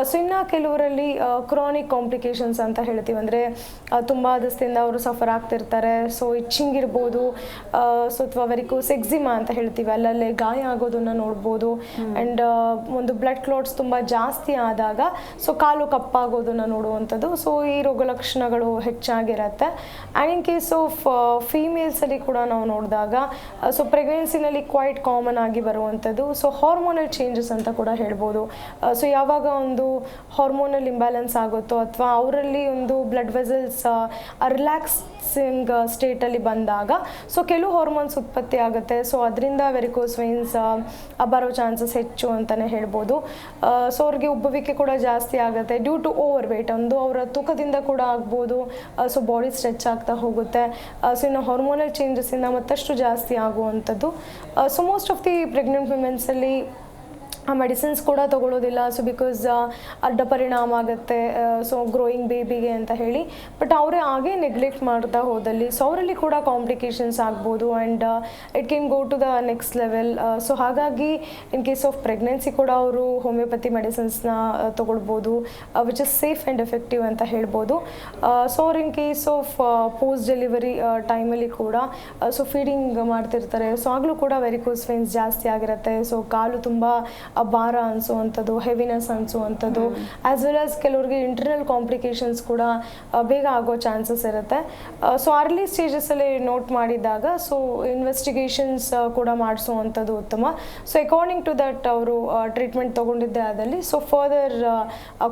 ಸೊ ಇನ್ನು ಕೆಲವರಲ್ಲಿ ಕ್ರಾನಿಕ್ ಕಾಂಪ್ಲಿಕೇಶನ್ಸ್ ಅಂತ ಹೇಳ್ತೀವಿ, ಅಂದರೆ ತುಂಬ ದಿವಸದಿಂದ ಅವರು ಸಫರ್ ಆಗ್ತಿರ್ತಾರೆ. ಸೊ ಇಚ್ಚಿಂಗ್ ಇರ್ಬೋದು, ಸೊ ಅಥವಾ ವೆರಿಕೋಸ್ ಎಕ್ಸಿಮಾ ಅಂತ ಹೇಳ್ತೀವಿ, ಅಲ್ಲಲ್ಲೇ ಗಾಯ ಆಗೋದನ್ನು ನೋಡ್ಬೋದು. ಆ್ಯಂಡ್ ಒಂದು ಬ್ಲಡ್ ಕ್ಲಾಟ್ಸ್ ತುಂಬ ಜಾಸ್ತಿ ಆದಾಗ ಸೊ ಕಾಲು ಕಪ್ಪಾಗೋದನ್ನು ನೋಡುವಂಥದ್ದು. ಸೊ ಈ ರೋಗ ಲಕ್ಷಣಗಳು ಹೆಚ್ಚಾಗಿರುತ್ತೆ. ಆ್ಯಂಡ್ ಇನ್ ಕೇಸ್ ಆಫ್ ಫೀಮೇಲ್ಸಲ್ಲಿ ಕೂಡ ನಾವು ನೋಡಿದಾಗ ಸೊ ಪ್ರೆಗ್ನೆನ್ಸಿನಲ್ಲಿ ಕ್ವೈಟ್ ಕಾಮನ್ ಆಗಿ ಬರುವಂಥದ್ದು ಸೊ ಹಾರ್ಮೋನಲ್ ಚೇಂಜಸ್ ಅಂತ ಕೂಡ ಹೇಳ್ಬೋದು. ಸೊ ಯಾವಾಗ ಒಂದು ಹಾರ್ಮೋನಲ್ ಇಂಬ್ಯಾಲೆನ್ಸ್ ಆಗುತ್ತೋ ಅಥವಾ ಅವರಲ್ಲಿ ಒಂದು ಬ್ಲಡ್ ವೆಸಲ್ಸ್ ರಿಲ್ಯಾಕ್ಸಿಂಗ್ ಸ್ಟೇಟಲ್ಲಿ ಬಂದಾಗ ಸೊ ಕೆಲವು ಹಾರ್ಮೋನ್ಸ್ ಉತ್ಪತ್ತಿ ಆಗುತ್ತೆ. ಸೊ ಅದರಿಂದ ವೆರಿಕೋಸ್ ವೇನ್ಸ್ ಬರೋ ಚಾನ್ಸಸ್ ಹೆಚ್ಚು ಅಂತಲೇ ಹೇಳ್ಬೋದು. ಸೊ ಅವ್ರಿಗೆ ಉಬ್ಬುವಿಕೆ ಕೂಡ ಜಾಸ್ತಿ ಆಗುತ್ತೆ ಡ್ಯೂ ಟು ಓವರ್ ವೇಟ್, ಒಂದು ಅವರ ತೂಕದಿಂದ ಕೂಡ ಆಗ್ಬೋದು. ಸೊ ಬಾಡಿ ಸ್ಟ್ರೆಚ್ ಆಗ್ತಾ ಹೋಗುತ್ತೆ. ಸೊ ಇನ್ನು ಹಾರ್ಮೋನಲ್ ಚೇಂಜಸ್ಸಿಂದ ಮತ್ತಷ್ಟು ಜಾಸ್ತಿ ಆಗುವಂಥದ್ದು. So most of the pregnant ವುಮೆನ್ಸಲ್ಲಿ ಆ ಮೆಡಿಸಿನ್ಸ್ ಕೂಡ ತೊಗೊಳ್ಳೋದಿಲ್ಲ. ಸೊ ಬಿಕಾಸ್ ಅಡ್ಡ ಪರಿಣಾಮ ಆಗುತ್ತೆ ಸೊ ಗ್ರೋಯಿಂಗ್ ಬೇಬಿಗೆ ಅಂತ ಹೇಳಿ. ಬಟ್ ಅವರೇ ಹಾಗೆ ನೆಗ್ಲೆಕ್ಟ್ ಮಾಡ್ತಾ ಹೋದಲ್ಲಿ ಸೊ ಅವರಲ್ಲಿ ಕೂಡ ಕಾಂಪ್ಲಿಕೇಶನ್ಸ್ ಆಗ್ಬೋದು and it can go to the next level. So ಹಾಗಾಗಿ ಇನ್ ಕೇಸ್ ಆಫ್ ಪ್ರೆಗ್ನೆನ್ಸಿ ಕೂಡ ಅವರು ಹೋಮಿಯೋಪತಿ ಮೆಡಿಸಿನ್ಸ್ನ ತೊಗೊಳ್ಬೋದು, which is safe and effective ಅಂತ ಹೇಳ್ಬೋದು. ಸೊ ಅವ್ರು in case of post delivery ಟೈಮಲ್ಲಿ ಕೂಡ ಸೊ ಫೀಡಿಂಗ್ ಮಾಡ್ತಿರ್ತಾರೆ. ಸೊ ಆಗಲೂ ಕೂಡ ವೆರಿಕೋಸ್ ವೇನ್ಸ್ ಜಾಸ್ತಿ ಆಗಿರುತ್ತೆ. ಸೊ ಕಾಲು ತುಂಬ ಭಾರ ಅನಿಸುವಂಥದ್ದು, ಹೆವಿನೆಸ್ ಅನಿಸುವಂಥದ್ದು, ಆ್ಯಸ್ ವೆಲ್ ಆಸ್ ಕೆಲವ್ರಿಗೆ ಇಂಟರ್ನಲ್ ಕಾಂಪ್ಲಿಕೇಶನ್ಸ್ ಕೂಡ ಬೇಗ ಆಗೋ ಚಾನ್ಸಸ್ ಇರುತ್ತೆ. ಸೊ ಅರ್ಲಿ ಸ್ಟೇಜಸಲ್ಲಿ ನೋಟ್ ಮಾಡಿದಾಗ ಸೊ ಇನ್ವೆಸ್ಟಿಗೇಷನ್ಸ್ ಕೂಡ ಮಾಡಿಸುವಂಥದ್ದು ಉತ್ತಮ. ಸೊ ಅಕಾರ್ಡಿಂಗ್ ಟು ದಟ್ ಅವರು ಟ್ರೀಟ್ಮೆಂಟ್ ತೊಗೊಂಡಿದ್ದೇ ಆದಲ್ಲಿ so further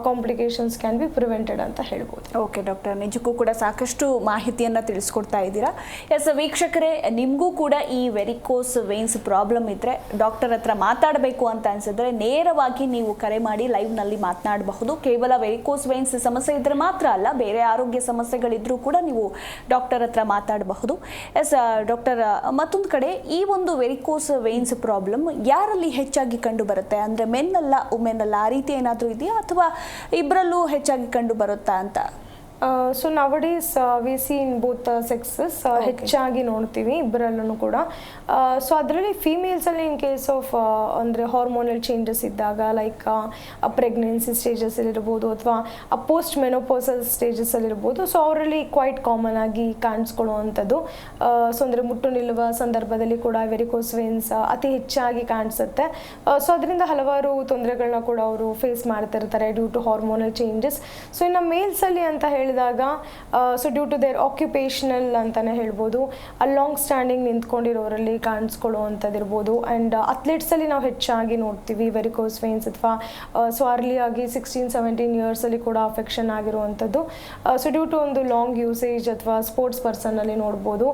complications can be prevented ಅಂತ ಹೇಳ್ಬೋದು. ಓಕೆ ಡಾಕ್ಟರ್, ನಿಜಕ್ಕೂ ಕೂಡ ಸಾಕಷ್ಟು ಮಾಹಿತಿಯನ್ನು ತಿಳಿಸ್ಕೊಡ್ತಾ ಇದ್ದೀರಾ. ಎಸ್ ವೀಕ್ಷಕರೇ, ನಿಮಗೂ ಕೂಡ ಈ ವೆರಿಕೋಸ್ ವೇನ್ಸ್ ಪ್ರಾಬ್ಲಮ್ ಇದ್ದರೆ ಡಾಕ್ಟರ್ ಹತ್ರ ಮಾತಾಡಬೇಕು ಅಂತ ಅನಿಸಿದ್ರೆ ನೇರವಾಗಿ ನೀವು ಕರೆ ಮಾಡಿ ಲೈವ್ನಲ್ಲಿ ಮಾತನಾಡಬಹುದು. ಕೇವಲ ವೆರಿಕೋಸ್ ವೇನ್ಸ್ ಸಮಸ್ಯೆ ಇದ್ದರೆ ಮಾತ್ರ ಅಲ್ಲ, ಬೇರೆ ಆರೋಗ್ಯ ಸಮಸ್ಯೆಗಳಿದ್ರೂ ಕೂಡ ನೀವು ಡಾಕ್ಟರ್ ಹತ್ರ ಮಾತಾಡಬಹುದು. ಎಸ್ ಡಾಕ್ಟರ್, ಮತ್ತೊಂದು ಕಡೆ ಈ ಒಂದು ವೆರಿಕೋಸ್ ವೇನ್ಸ್ ಪ್ರಾಬ್ಲಮ್ ಯಾರಲ್ಲಿ ಹೆಚ್ಚಾಗಿ ಕಂಡು ಬರುತ್ತೆ? ಅಂದರೆ ಮೆನ್ನಲ್ಲ ವುಮೆನ್ನಲ್ಲ ಆ ರೀತಿ ಏನಾದರೂ ಇದೆಯಾ ಅಥವಾ ಇಬ್ಬರಲ್ಲೂ ಹೆಚ್ಚಾಗಿ ಕಂಡು ಬರುತ್ತಾ ಅಂತ? So nowadays we see in both sexes ಹೆಚ್ಚಾಗಿ ನೋಡ್ತೀವಿ ಇಬ್ಬರಲ್ಲೂ ಕೂಡ. ಸೊ ಅದರಲ್ಲಿ ಫೀಮೇಲ್ಸಲ್ಲಿ ಇನ್ ಕೇಸ್ ಆಫ್ ಅಂದರೆ ಹಾರ್ಮೋನಲ್ ಚೇಂಜಸ್ ಇದ್ದಾಗ ಲೈಕ್ ಪ್ರೆಗ್ನೆನ್ಸಿ ಸ್ಟೇಜಸ್ಸಲ್ಲಿರ್ಬೋದು ಅಥವಾ ಪೋಸ್ಟ್ ಮೆನೋಪೋಸಲ್ ಸ್ಟೇಜಸ್ಸಲ್ಲಿರ್ಬೋದು. ಸೊ ಅವರಲ್ಲಿ ಕ್ವೈಟ್ ಕಾಮನ್ ಆಗಿ ಕಾಣಿಸ್ಕೊಳ್ಳುವಂಥದ್ದು. ಸೊ ಅಂದರೆ ಮುಟ್ಟು ನಿಲ್ಲುವ ಸಂದರ್ಭದಲ್ಲಿ ಕೂಡ ವೆರಿಕೋಸ್ ವೇನ್ಸ್ ಅತಿ ಹೆಚ್ಚಾಗಿ ಕಾಣಿಸುತ್ತೆ. ಸೊ ಅದರಿಂದ ಹಲವಾರು ತೊಂದರೆಗಳನ್ನ ಕೂಡ ಅವರು ಫೇಸ್ ಮಾಡ್ತಿರ್ತಾರೆ due to hormonal changes. So ಇನ್ನು ಮೇಲ್ಸಲ್ಲಿ ಅಂತ ಹೇಳಿದಾಗ so due to their occupational ಅಂತಲೇ ಹೇಳ್ಬೋದು, ಲಾಂಗ್ ಸ್ಟ್ಯಾಂಡಿಂಗ್ ನಿಂತ್ಕೊಂಡಿರೋರಲ್ಲಿ ಕಾಣಿಸ್ಕೊಳ್ಳುವಂಥದ್ದು ಇರ್ಬೋದು. ಆ್ಯಂಡ್ ಅಥ್ಲೆಟ್ಸಲ್ಲಿ ನಾವು ಹೆಚ್ಚಾಗಿ ನೋಡ್ತೀವಿ ವೆರಿಕೋಸ್ ವೇನ್ಸ್ ಅಥವಾ ಸೊ ಅರ್ಲಿಯಾಗಿ 16-17 ಇಯರ್ಸಲ್ಲಿ ಕೂಡ ಅಫೆಕ್ಷನ್ ಆಗಿರುವಂಥದ್ದು. ಸೊ ಡ್ಯೂ ಟು ಒಂದು ಲಾಂಗ್ ಯೂಸೇಜ್ ಅಥವಾ ಸ್ಪೋರ್ಟ್ಸ್ ಪರ್ಸನ್ನಲ್ಲಿ ನೋಡ್ಬೋದು.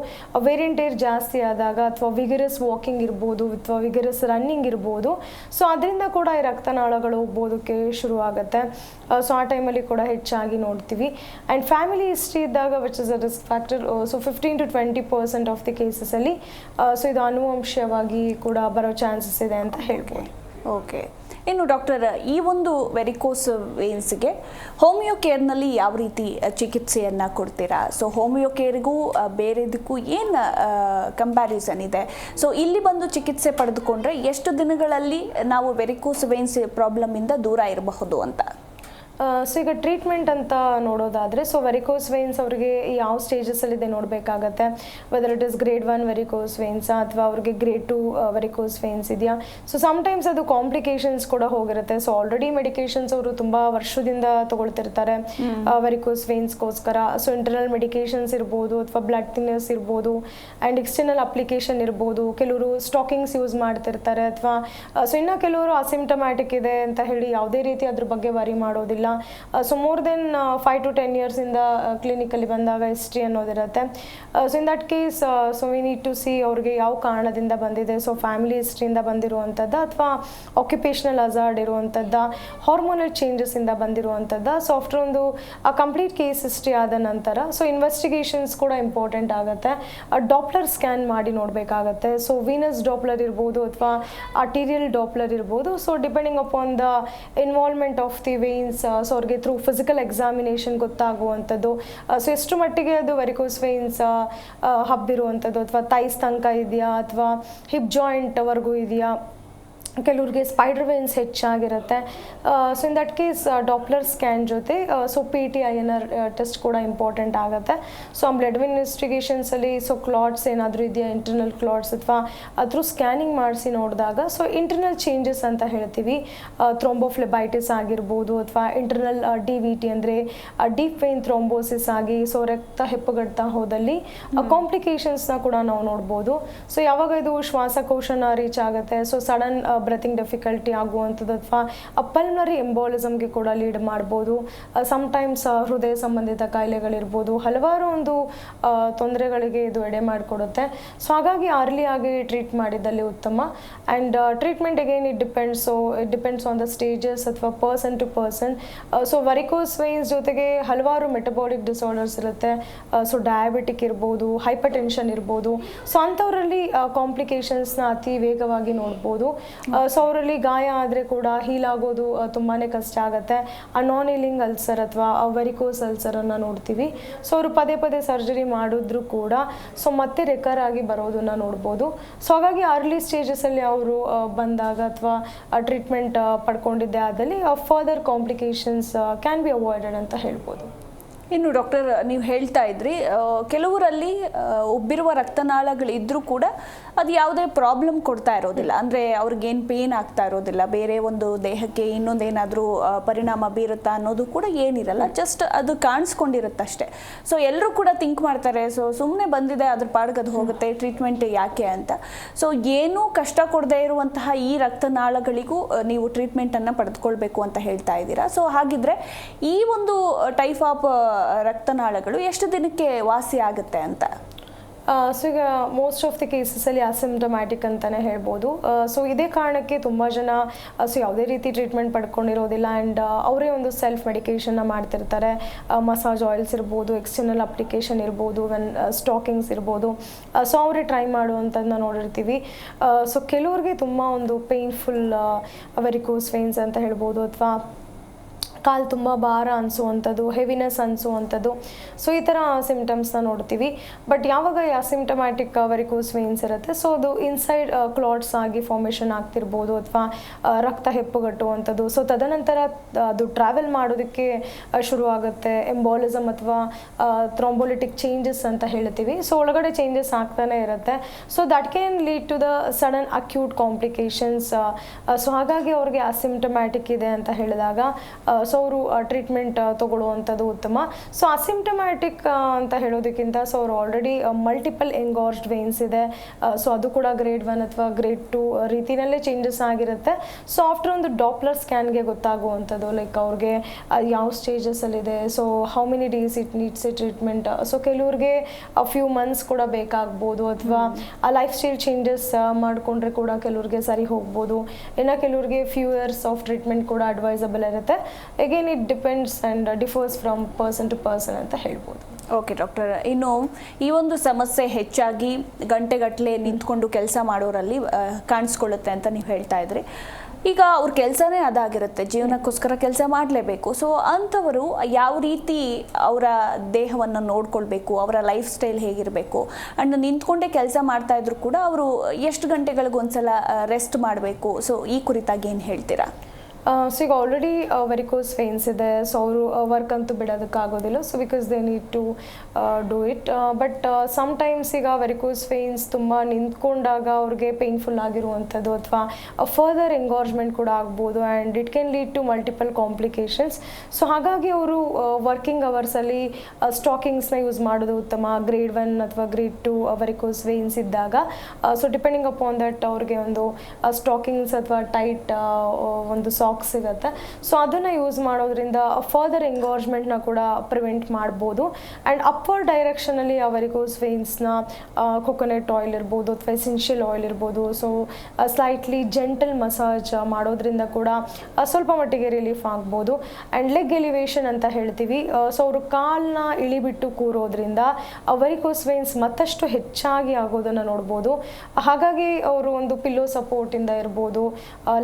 ವೇರ್ ಆ್ಯಂಡ್ ಟೇರ್ ಜಾಸ್ತಿ ಆದಾಗ ಅಥವಾ ವಿಗರಸ್ ವಾಕಿಂಗ್ ಇರ್ಬೋದು ಅಥವಾ ವಿಗರಸ್ ರನ್ನಿಂಗ್ ಇರ್ಬೋದು. ಸೊ ಅದರಿಂದ ಕೂಡ ಈ ರಕ್ತನಾಳಗಳು ಹೋಗ್ಬೋದಕ್ಕೆ ಶುರು ಆಗುತ್ತೆ. ಸೊ ಆ ಟೈಮಲ್ಲಿ ಕೂಡ ಹೆಚ್ಚಾಗಿ ನೋಡ್ತೀವಿ. ಆ್ಯಂಡ್ ಫ್ಯಾಮಿಲಿ ಹಿಸ್ಟ್ರಿ ಇದ್ದಾಗ which is a risk factor. So 15-20% of the ಕೇಸಸಲ್ಲಿ ಸೊ ಇದು ಅನುವಂಶೀಯವಾಗಿ ಕೂಡ ಬರೋ ಚಾನ್ಸಸ್ ಇದೆ ಅಂತ ಹೇಳ್ಬೋದು. ಓಕೆ, ಇನ್ನು ಡಾಕ್ಟರ್, ಈ ಒಂದು ವೆರಿಕೋಸ್ ವೇನ್ಸ್ಗೆ ಹೋಮಿಯೋ ಕೇರ್ನಲ್ಲಿ ಯಾವ ರೀತಿ ಚಿಕಿತ್ಸೆಯನ್ನು ಕೊಡ್ತೀರಾ? ಸೊ ಹೋಮಿಯೋ ಕೇರ್ಗೂ ಬೇರೆದಕ್ಕೂ ಏನು ಕಂಪ್ಯಾರಿಸನ್ ಇದೆ? ಸೊ ಇಲ್ಲಿ ಬಂದು ಚಿಕಿತ್ಸೆ ಪಡೆದುಕೊಂಡ್ರೆ ಎಷ್ಟು ದಿನಗಳಲ್ಲಿ ನಾವು ವೆರಿಕೋಸ್ ವೇನ್ಸ್ ಪ್ರಾಬ್ಲಮಿಂದ ದೂರ ಇರಬಹುದು ಅಂತ? ಸೊ ಈಗ ಟ್ರೀಟ್ಮೆಂಟ್ ಅಂತ ನೋಡೋದಾದರೆ ಸೊ ವೆರಿಕೋಸ್ ವೇನ್ಸ್ ಅವರಿಗೆ ಯಾವ ಸ್ಟೇಜಸಲ್ಲಿದೆ ನೋಡಬೇಕಾಗತ್ತೆ. Whether it is grade 1 varicose veins ಅಥವಾ ಅವ್ರಿಗೆ ಗ್ರೇಡ್ 2 ವೆರಿಕೋಸ್ ವೇನ್ಸ್ ಇದೆಯಾ. ಸೊ ಸಮ್ಟೈಮ್ಸ್ ಅದು ಕಾಂಪ್ಲಿಕೇಶನ್ಸ್ ಕೂಡ ಹೋಗಿರುತ್ತೆ. ಸೊ ಆಲ್ರೆಡಿ ಮೆಡಿಕೇಶನ್ಸ್ ಅವರು ತುಂಬ ವರ್ಷದಿಂದ ತಗೊಳ್ತಿರ್ತಾರೆ ವೆರಿಕೋಸ್ ವೇನ್ಸ್ಗೋಸ್ಕರ. ಸೊ ಇಂಟರ್ನಲ್ ಮೆಡಿಕೇಶನ್ಸ್ ಇರ್ಬೋದು ಅಥವಾ ಬ್ಲಡ್ ಥಿನ್ನರ್ಸ್ ಇರ್ಬೋದು ಆ್ಯಂಡ್ ಎಕ್ಸ್ಟರ್ನಲ್ ಅಪ್ಲಿಕೇಶನ್ ಇರ್ಬೋದು. ಕೆಲವರು ಸ್ಟಾಕಿಂಗ್ಸ್ ಯೂಸ್ ಮಾಡ್ತಿರ್ತಾರೆ ಅಥವಾ ಸೊ ಇನ್ನು ಕೆಲವರು ಅಸಿಂಟಮ್ಯಾಟಿಕ್ ಇದೆ ಅಂತ ಹೇಳಿ ಯಾವುದೇ ರೀತಿ ಅದ್ರ ಬಗ್ಗೆ ವರಿ ಮಾಡೋದಿಲ್ಲ. ಸೊ ಮೋರ್ ದೆನ್ 5 to 10 ಇಯರ್ಸಿಂದ ಕ್ಲಿನಿಕಲ್ಲಿ ಬಂದಾಗ ಹಿಸ್ಟ್ರಿ ಅನ್ನೋದಿರುತ್ತೆ. So in that case so we need to see ಅವ್ರಿಗೆ ಯಾವ ಕಾರಣದಿಂದ ಬಂದಿದೆ. ಸೊ ಫ್ಯಾಮಿಲಿ ಹಿಸ್ಟ್ರಿಯಿಂದ ಬಂದಿರುವಂಥದ್ದು ಅಥವಾ ಆಕ್ಯುಪೇಷನಲ್ ಹಜಾರ್ಡ್ ಇರುವಂಥದ್ದು, ಹಾರ್ಮೋನಲ್ ಚೇಂಜಸ್ಸಿಂದ ಬಂದಿರುವಂಥದ್ದು. ಸೊ ಆಫ್ಟರ್ ಒಂದು ಕಂಪ್ಲೀಟ್ ಕೇಸ್ ಹಿಸ್ಟ್ರಿ ಆದ ನಂತರ ಸೊ ಇನ್ವೆಸ್ಟಿಗೇಷನ್ಸ್ ಕೂಡ ಇಂಪಾರ್ಟೆಂಟ್ ಆಗುತ್ತೆ. ಡಾಪ್ಲರ್ ಸ್ಕ್ಯಾನ್ ಮಾಡಿ ನೋಡಬೇಕಾಗತ್ತೆ. ಸೊ ವೀನಸ್ ಡಾಪ್ಲರ್ ಇರ್ಬೋದು ಅಥವಾ ಆರ್ಟೀರಿಯಲ್ ಡಾಪ್ಲರ್ ಇರ್ಬೋದು. So depending upon the involvement of the veins so ಅವ್ರಿಗೆ ಥ್ರೂ ಫಿಸಿಕಲ್ ಎಕ್ಸಾಮಿನೇಷನ್ ಗೊತ್ತಾಗುವಂಥದ್ದು. ಸೊ ಎಷ್ಟು ಮಟ್ಟಿಗೆ ಅದು ವೆರಿಕೋಸ್ ವೇನ್ಸ್ ಹಬ್ಬಿರುವಂಥದ್ದು ಅಥವಾ ಥೈಸ್ ತನಕ ಇದೆಯಾ ಅಥವಾ ಹಿಪ್ ಜಾಯಿಂಟ್ವರೆಗೂ ಇದೆಯಾ. ಕೆಲವ್ರಿಗೆ ಸ್ಪೈಡರ್ ವೇನ್ಸ್ ಹೆಚ್ಚಾಗಿರುತ್ತೆ. So in that case Doppler scan ಜೊತೆ ಸೊ PTINR ಟೆಸ್ಟ್ ಕೂಡ ಇಂಪಾರ್ಟೆಂಟ್ ಆಗುತ್ತೆ. ಸೊ ಬ್ಲಡ್ ಇನ್ವೆಸ್ಟಿಗೇಷನ್ಸಲ್ಲಿ ಸೊ ಕ್ಲಾಟ್ಸ್ ಏನಾದರೂ ಇದೆಯಾ, ಇಂಟರ್ನಲ್ ಕ್ಲಾಟ್ಸ್ ಅಥವಾ ಥ್ರೂ ಸ್ಕ್ಯಾನಿಂಗ್ ಮಾಡಿಸಿ ನೋಡಿದಾಗ ಸೊ ಇಂಟರ್ನಲ್ ಚೇಂಜಸ್ ಅಂತ ಹೇಳ್ತೀವಿ. ಥ್ರೋಂಬೋಫ್ಲೆಬೈಟಿಸ್ ಆಗಿರ್ಬೋದು ಅಥವಾ ಇಂಟರ್ನಲ್ DVT ಅಂದರೆ ಡೀಪ್ ವೇನ್ ಥ್ರೋಂಬೋಸಿಸ್ ಆಗಿ ಸೊ ರಕ್ತ ಹೆಪ್ಪುಗಟ್ತಾ ಹೋದಲ್ಲಿ ಕಾಂಪ್ಲಿಕೇಶನ್ಸ್ನ ಕೂಡ ನಾವು ನೋಡ್ಬೋದು. ಸೊ ಯಾವಾಗ ಇದು ಶ್ವಾಸಕೋಶನ ರೀಚ್ ಆಗುತ್ತೆ ಸೊ ಸಡನ್ ಬ್ರೆತಿಂಗ್ ಡಿಫಿಕಲ್ಟಿ ಆಗುವಂಥದ್ದು ಅಥವಾ ಪಲ್ಮನರಿ ಎಂಬೋಲಿಸಮ್ಗೆ ಕೂಡ ಲೀಡ್ ಮಾಡ್ಬೋದು. ಸಮ್ಟೈಮ್ಸ್ ಹೃದಯ ಸಂಬಂಧಿತ ಕಾಯಿಲೆಗಳಿರ್ಬೋದು, ಹಲವಾರು ಒಂದು ತೊಂದರೆಗಳಿಗೆ ಇದು ಎಡೆ ಮಾಡಿಕೊಡುತ್ತೆ. ಸೊ ಹಾಗಾಗಿ ಅರ್ಲಿ ಆಗಿ ಟ್ರೀಟ್ ಮಾಡಿದಲ್ಲಿ ಉತ್ತಮ. And treatment again it depends on the stages ಅಥವಾ person to person. So varicose veins ಜೊತೆಗೆ ಹಲವಾರು ಮೆಟಬಾಲಿಕ್ ಡಿಸಾರ್ಡರ್ಸ್ ಇರುತ್ತೆ. ಸೊ ಡಯಾಬಿಟಿಕ್ ಇರ್ಬೋದು, ಹೈಪರ್ ಟೆನ್ಷನ್ ಇರ್ಬೋದು. ಸೊ ಅಂಥವರಲ್ಲಿ ಕಾಂಪ್ಲಿಕೇಶನ್ಸ್ನ ಅತಿ ವೇಗವಾಗಿ ನೋಡ್ಬೋದು. ಸೊ ಅವರಲ್ಲಿ ಗಾಯ ಆದರೆ ಕೂಡ ಹೀಲ್ ಆಗೋದು ತುಂಬಾ ಕಷ್ಟ ಆಗುತ್ತೆ. ಆ ನಾನ್ ಹೀಲಿಂಗ್ ಅಲ್ಸರ್ ಅಥವಾ ವೆರಿಕೋಸ್ ಅಲ್ಸರನ್ನು ನೋಡ್ತೀವಿ. ಸೊ ಅವರು ಪದೇ ಪದೇ ಸರ್ಜರಿ ಮಾಡಿದ್ರು ಕೂಡ ಸೊ ಮತ್ತೆ ರಿಕವರ್ ಆಗಿ ಬರೋದನ್ನು ನೋಡ್ಬೋದು. ಸೊ ಹಾಗಾಗಿ ಅರ್ಲಿ ಸ್ಟೇಜಸಲ್ಲಿ ಅವರು ಬಂದಾಗ ಅಥವಾ ಟ್ರೀಟ್ಮೆಂಟ್ ಪಡ್ಕೊಂಡಿದ್ದೆ ಆದಲ್ಲಿ further complications can be avoided ಅಂತ ಹೇಳ್ಬೋದು. ಇನ್ನು ಡಾಕ್ಟರ್, ನೀವು ಹೇಳ್ತಾ ಇದ್ರಿ ಕೆಲವರಲ್ಲಿ ಉಬ್ಬಿರುವ ರಕ್ತನಾಳಗಳಿದ್ರೂ ಕೂಡ ಅದು ಯಾವುದೇ ಪ್ರಾಬ್ಲಮ್ ಕೊಡ್ತಾ ಇರೋದಿಲ್ಲ, ಅಂದರೆ ಅವ್ರಿಗೇನು ಪೇನ್ ಆಗ್ತಾ ಇರೋದಿಲ್ಲ, ಬೇರೆ ಒಂದು ದೇಹಕ್ಕೆ ಇನ್ನೊಂದೇನಾದರೂ ಪರಿಣಾಮ ಬೀರುತ್ತಾ ಅನ್ನೋದು ಕೂಡ ಏನಿರಲ್ಲ, ಜಸ್ಟ್ ಅದು ಕಾಣಿಸ್ಕೊಂಡಿರುತ್ತೆ ಅಷ್ಟೇ. ಸೊ ಎಲ್ಲರೂ ಕೂಡ ಥಿಂಕ್ ಮಾಡ್ತಾರೆ, ಸೊ ಸುಮ್ಮನೆ ಬಂದಿದೆ ಅದ್ರ ಪಾಡ್ಗೆ ಅದು ಹೋಗುತ್ತೆ, ಟ್ರೀಟ್ಮೆಂಟ್ ಯಾಕೆ ಅಂತ. ಸೊ ಏನೂ ಕಷ್ಟ ಕೊಡದೇ ಇರುವಂತಹ ಈ ರಕ್ತನಾಳಗಳಿಗೂ ನೀವು ಟ್ರೀಟ್ಮೆಂಟನ್ನು ಪಡೆದುಕೊಳ್ಬೇಕು ಅಂತ ಹೇಳ್ತಾ ಇದ್ದೀರಾ. ಸೊ ಹಾಗಿದ್ರೆ ಈ ಒಂದು ಟೈಪ್ ಆಫ್ ರಕ್ತನಾಳಗಳು ಎಷ್ಟು ದಿನಕ್ಕೆ ವಾಸಿ ಆಗುತ್ತೆ ಅಂತ? ಸೊ ಈಗ ಮೋಸ್ಟ್ ಆಫ್ ದಿ ಕೇಸಸಲ್ಲಿ ಅಸಿಮ್ಟಮ್ಯಾಟಿಕ್ ಅಂತಲೇ ಹೇಳ್ಬೋದು. ಸೊ ಇದೇ ಕಾರಣಕ್ಕೆ ತುಂಬ ಜನ ಸೊ ಯಾವುದೇ ರೀತಿ ಟ್ರೀಟ್ಮೆಂಟ್ ಪಡ್ಕೊಂಡಿರೋದಿಲ್ಲ ಆ್ಯಂಡ್ ಅವರೇ ಒಂದು ಸೆಲ್ಫ್ ಮೆಡಿಕೇಷನ್ನ ಮಾಡ್ತಿರ್ತಾರೆ. ಮಸಾಜ್ ಆಯಿಲ್ಸ್ ಇರ್ಬೋದು, ಎಕ್ಸ್ಟರ್ನಲ್ ಅಪ್ಲಿಕೇಶನ್ ಇರ್ಬೋದು, ಸ್ಟಾಕಿಂಗ್ಸ್ ಇರ್ಬೋದು. ಸೊ ಅವರೇ ಟ್ರೈ ಮಾಡುವಂಥದ್ದನ್ನ ನೋಡಿರ್ತೀವಿ. ಸೊ ಕೆಲವ್ರಿಗೆ ತುಂಬ ಒಂದು ಪೇನ್ಫುಲ್ ವೆರಿಕೋಸ್ ವೇನ್ಸ್ ಅಂತ ಹೇಳ್ಬೋದು, ಅಥವಾ ಕಾಲು ತುಂಬ ಭಾರ ಅನಿಸುವಂಥದ್ದು, ಹೆವಿನೆಸ್ ಅನಿಸುವಂಥದ್ದು. ಸೊ ಈ ಥರ ಸಿಮ್ಟಮ್ಸ್ನ ನೋಡ್ತೀವಿ. ಬಟ್ ಯಾವಾಗ ಅಸಿಮ್ಟಮ್ಯಾಟಿಕ್ ವೆರಿಕೋಸ್ ವೇನ್ಸ್ ಇರುತ್ತೆ, ಸೊ ಅದು ಇನ್ಸೈಡ್ ಕ್ಲಾಟ್ಸ್ ಆಗಿ ಫಾರ್ಮೇಷನ್ ಆಗ್ತಿರ್ಬೋದು, ಅಥವಾ ರಕ್ತ ಹೆಪ್ಪುಗಟ್ಟುವಂಥದ್ದು. ಸೊ ತದನಂತರ ಅದು ಟ್ರಾವೆಲ್ ಮಾಡೋದಕ್ಕೆ ಶುರುವಾಗುತ್ತೆ. ಎಂಬೋಲಿಸಮ್ ಅಥವಾ ಥ್ರೋಂಬೋಲಿಟಿಕ್ ಚೇಂಜಸ್ ಅಂತ ಹೇಳ್ತೀವಿ. ಸೊ ಒಳಗಡೆ ಚೇಂಜಸ್ ಆಗ್ತಾನೆ ಇರುತ್ತೆ. So that can lead to the sudden acute complications. So ಹಾಗಾಗಿ ಅವ್ರಿಗೆ ಅಸಿಮ್ಟಮ್ಯಾಟಿಕ್ ಇದೆ ಅಂತ ಹೇಳಿದಾಗ ಸೊ ಅವರು ಟ್ರೀಟ್ಮೆಂಟ್ ತಗೊಳ್ಳುವಂಥದ್ದು ಉತ್ತಮ. ಸೊ ಅಸಿಮ್ಟಮ್ಯಾಟಿಕ್ ಅಂತ ಹೇಳೋದಕ್ಕಿಂತ ಸೊ ಅವರು ಆಲ್ರೆಡಿ ಮಲ್ಟಿಪಲ್ ಎಂಗಾರ್ಜ್ಡ್ ವೇನ್ಸ್ ಇದೆ. ಸೊ ಅದು ಕೂಡ ಗ್ರೇಡ್ 1 ಅಥವಾ ಗ್ರೇಡ್ 2 ರೀತಿಯಲ್ಲೇ ಚೇಂಜಸ್ ಆಗಿರುತ್ತೆ. ಸೊ ಆಫ್ಟರ್ ಒಂದು ಡಾಪ್ಲರ್ ಸ್ಕ್ಯಾನ್ಗೆ ಗೊತ್ತಾಗುವಂಥದ್ದು, ಲೈಕ್ ಅವ್ರಿಗೆ ಯಾವ ಸ್ಟೇಜಸಲ್ಲಿದೆ, so how many days it needs a treatment. So ಕೆಲವ್ರಿಗೆ ಫ್ಯೂ ಮಂತ್ಸ್ ಕೂಡ ಬೇಕಾಗ್ಬೋದು, ಅಥವಾ ಆ ಲೈಫ್ ಸ್ಟೈಲ್ ಚೇಂಜಸ್ ಮಾಡಿಕೊಂಡ್ರೆ ಕೂಡ ಕೆಲವ್ರಿಗೆ ಸರಿ ಹೋಗ್ಬೋದು. ಇನ್ನು ಕೆಲವ್ರಿಗೆ ಫ್ಯೂ ಇಯರ್ಸ್ ಆಫ್ ಟ್ರೀಟ್ಮೆಂಟ್ ಕೂಡ ಅಡ್ವೈಸಬಲ್ ಇರುತ್ತೆ. Again it depends and differs from person to person ಅಂತ ಹೇಳ್ಬೋದು. ಓಕೆ ಡಾಕ್ಟರ್, ಇನ್ನು ಈ ಒಂದು ಸಮಸ್ಯೆ ಹೆಚ್ಚಾಗಿ ಗಂಟೆಗಟ್ಟಲೆ ನಿಂತ್ಕೊಂಡು ಕೆಲಸ ಮಾಡೋರಲ್ಲಿ ಕಾಣಿಸ್ಕೊಳ್ಳುತ್ತೆ ಅಂತ ನೀವು ಹೇಳ್ತಾ ಇದ್ರಿ. ಈಗ ಅವ್ರ ಕೆಲಸನೇ ಅದಾಗಿರುತ್ತೆ, ಜೀವನಕ್ಕೋಸ್ಕರ ಕೆಲಸ ಮಾಡಲೇಬೇಕು. ಸೊ ಅಂಥವರು ಯಾವ ರೀತಿ ಅವರ ದೇಹವನ್ನು ನೋಡ್ಕೊಳ್ಬೇಕು, ಅವರ ಲೈಫ್ ಸ್ಟೈಲ್ ಹೇಗಿರಬೇಕು, ಆ್ಯಂಡ್ ನಿಂತ್ಕೊಂಡೇ ಕೆಲಸ ಮಾಡ್ತಾ ಇದ್ರು ಕೂಡ ಅವರು ಎಷ್ಟು ಗಂಟೆಗಳಿಗೊಂದ್ಸಲ ರೆಸ್ಟ್ ಮಾಡಬೇಕು, ಸೊ ಈ ಕುರಿತಾಗಿ ಏನು ಹೇಳ್ತೀರಾ? ಸೊ ಈಗ ಆಲ್ರೆಡಿ ವೆರಿಕೋಸ್ ವೇನ್ಸ್ ಇದೆ, ಸೊ ಅವರು ವರ್ಕ್ ಅಂತೂ ಬಿಡೋದಕ್ಕಾಗೋದಿಲ್ಲ. So because they need to do it. But sometimes ಈಗ ವೆರಿಕೋಸ್ ವೇನ್ಸ್ ತುಂಬ ನಿಂತ್ಕೊಂಡಾಗ ಅವ್ರಿಗೆ ಪೇನ್ಫುಲ್ ಆಗಿರುವಂಥದ್ದು, ಅಥವಾ ಫರ್ದರ್ ಎಂಗಾರ್ಜ್ಮೆಂಟ್ ಕೂಡ ಆಗ್ಬೋದು, and it can lead to multiple complications. So ಹಾಗಾಗಿ ಅವರು ವರ್ಕಿಂಗ್ ಅವರ್ಸಲ್ಲಿ ಸ್ಟಾಕಿಂಗ್ಸ್ನ ಯೂಸ್ ಮಾಡೋದು ಉತ್ತಮ. ಗ್ರೇಡ್ 1 ಅಥವಾ ಗ್ರೇಡ್ 2 ವೆರಿಕೋಸ್ ವೇನ್ಸ್ ಇದ್ದಾಗ ಸೊ ಡಿಪೆಂಡಿಂಗ್ ಅಪಾನ್ ದಟ್ ಅವ್ರಿಗೆ ಒಂದು ಸ್ಟಾಕಿಂಗ್ಸ್ ಅಥವಾ ಟೈಟ್ ಒಂದು ಸಾಕ್ಸ್ ಸಿಗುತ್ತೆ. ಸೊ ಅದನ್ನು ಯೂಸ್ ಮಾಡೋದ್ರಿಂದ ಫರ್ದರ್ ಎಂಗಾರ್ಜ್ಮೆಂಟ್ನ ಕೂಡ ಪ್ರಿವೆಂಟ್ ಮಾಡ್ಬೋದು. ಆ್ಯಂಡ್ ಅಪ್ಪರ್ ಡೈರೆಕ್ಷನಲ್ಲಿ ಆ ವೆರಿಕೋಸ್ ವೇನ್ಸ್ನ ಕೊಕೊನಟ್ ಆಯಿಲ್ ಇರ್ಬೋದು, ಅಥವಾ ಎಸೆನ್ಷಿಯಲ್ ಆಯಿಲ್ ಇರ್ಬೋದು, ಸೊ ಸ್ಲೈಟ್ಲಿ ಜೆಂಟಲ್ ಮಸಾಜ್ ಮಾಡೋದ್ರಿಂದ ಕೂಡ ಸ್ವಲ್ಪ ಮಟ್ಟಿಗೆ ರಿಲೀಫ್ ಆಗ್ಬೋದು. ಆ್ಯಂಡ್ ಲೆಗ್ ಎಲಿವೇಷನ್ ಅಂತ ಹೇಳ್ತೀವಿ. ಸೊ ಅವರು ಕಾಲನ್ನ ಇಳಿಬಿಟ್ಟು ಕೂರೋದ್ರಿಂದ ವೆರಿಕೋಸ್ ವೇನ್ಸ್ ಮತ್ತಷ್ಟು ಹೆಚ್ಚಾಗಿ ಆಗೋದನ್ನು ನೋಡ್ಬೋದು. ಹಾಗಾಗಿ ಅವರು ಒಂದು ಪಿಲ್ಲೋ ಸಪೋರ್ಟಿಂದ ಇರ್ಬೋದು,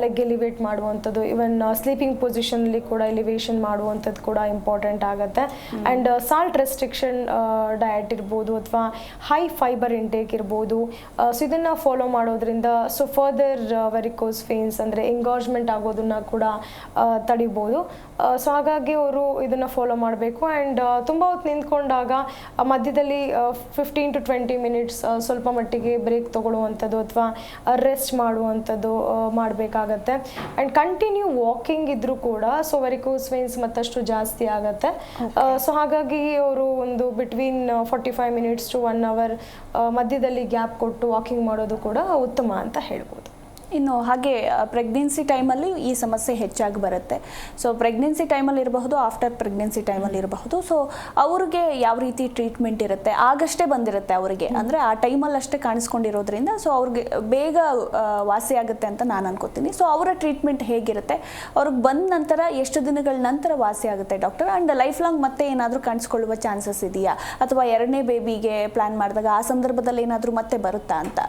ಲೆಗ್ ಎಲಿವೇಟ್ ಮಾಡುವಂಥದ್ದು, ಇವನ್ ಸ್ಲೀಪಿಂಗ್ ಪೊಸಿಷನಲ್ಲಿ ಕೂಡ ಎಲಿವೇಷನ್ ಮಾಡುವಂಥದ್ದು ಕೂಡ ಇಂಪಾರ್ಟೆಂಟ್ ಆಗುತ್ತೆ. ಆ್ಯಂಡ್ ಸಾಲ್ಟ್ ರೆಸ್ಟ್ರಿಕ್ಷನ್ ಡಯಟ್ ಇರ್ಬೋದು, ಅಥವಾ ಹೈ ಫೈಬರ್ ಇಂಟೇಕ್ ಇರ್ಬೋದು. ಸೊ ಇದನ್ನು ಫಾಲೋ ಮಾಡೋದ್ರಿಂದ ಸೊ ಫರ್ದರ್ ವೆರಿಕೋಸ್ ವೇನ್ಸ್ ಅಂದರೆ ಎಂಗಾರ್ಜ್ಮೆಂಟ್ ಆಗೋದನ್ನು ಕೂಡ ತಡಿಬೋದು. ಸೊ ಹಾಗಾಗಿ ಅವರು ಇದನ್ನು ಫಾಲೋ ಮಾಡಬೇಕು. ಆ್ಯಂಡ್ ತುಂಬ ಹೊತ್ತು ನಿಂತ್ಕೊಂಡಾಗ ಮಧ್ಯದಲ್ಲಿ 15 to 20 ಮಿನಿಟ್ಸ್ ಸ್ವಲ್ಪ ಮಟ್ಟಿಗೆ ಬ್ರೇಕ್ ತೊಗೊಳ್ಳುವಂಥದ್ದು, ಅಥವಾ ರೆಸ್ಟ್ ಮಾಡುವಂಥದ್ದು ಮಾಡಬೇಕಾಗತ್ತೆ. ಆ್ಯಂಡ್ ಕಂಟಿನ್ಯೂ ವಾಕಿಂಗ್ ಇದ್ರೂ ಕೂಡ ಸೊ ವೆರಿಕೋಸ್ ವೇನ್ಸ್ ಮತ್ತಷ್ಟು ಜಾಸ್ತಿ ಆಗುತ್ತೆ. ಸೊ ಹಾಗಾಗಿ ಅವರು ಒಂದು ಬಿಟ್ವೀನ್ 45 ಮಿನಿಟ್ಸ್ ಟು 1 ಅವರ್ ಮಧ್ಯದಲ್ಲಿ ಗ್ಯಾಪ್ ಕೊಟ್ಟು ವಾಕಿಂಗ್ ಮಾಡೋದು ಕೂಡ ಉತ್ತಮ ಅಂತ ಹೇಳ್ಬೋದು. ಇನ್ನು ಹಾಗೆ ಪ್ರೆಗ್ನೆನ್ಸಿ ಟೈಮಲ್ಲಿ ಈ ಸಮಸ್ಯೆ ಹೆಚ್ಚಾಗಿ ಬರುತ್ತೆ. ಸೊ ಪ್ರೆಗ್ನೆನ್ಸಿ ಟೈಮಲ್ಲಿ ಇರಬಹುದು, ಆಫ್ಟರ್ ಪ್ರೆಗ್ನೆನ್ಸಿ ಟೈಮಲ್ಲಿ ಇರಬಹುದು. ಸೊ ಅವ್ರಿಗೆ ಯಾವ ರೀತಿ ಟ್ರೀಟ್ಮೆಂಟ್ ಇರುತ್ತೆ, ಆಗಷ್ಟೇ ಬಂದಿರುತ್ತೆ ಅವರಿಗೆ, ಅಂದರೆ ಆ ಟೈಮಲ್ಲಿ ಅಷ್ಟೇ ಕಾಣಿಸ್ಕೊಂಡಿರೋದ್ರಿಂದ ಸೊ ಅವ್ರಿಗೆ ಬೇಗ ವಾಸಿ ಆಗುತ್ತೆ ಅಂತ ನಾನು ಅನ್ಕೋತೀನಿ. ಸೊ ಅವರ ಟ್ರೀಟ್ಮೆಂಟ್ ಹೇಗಿರುತ್ತೆ, ಅವ್ರಿಗೆ ಬಂದ ನಂತರ ಎಷ್ಟು ದಿನಗಳ ನಂತರ ವಾಸಿ ಆಗುತ್ತೆ ಡಾಕ್ಟರ್? ಆ್ಯಂಡ್ ಲೈಫ್ ಲಾಂಗ್ ಮತ್ತೆ ಏನಾದರೂ ಕಾಣಿಸ್ಕೊಳ್ಳುವ ಚಾನ್ಸಸ್ ಇದೆಯಾ, ಅಥವಾ ಎರಡನೇ ಬೇಬಿಗೆ ಪ್ಲ್ಯಾನ್ ಮಾಡಿದಾಗ ಆ ಸಂದರ್ಭದಲ್ಲಿ ಏನಾದರೂ ಮತ್ತೆ ಬರುತ್ತಾ ಅಂತ?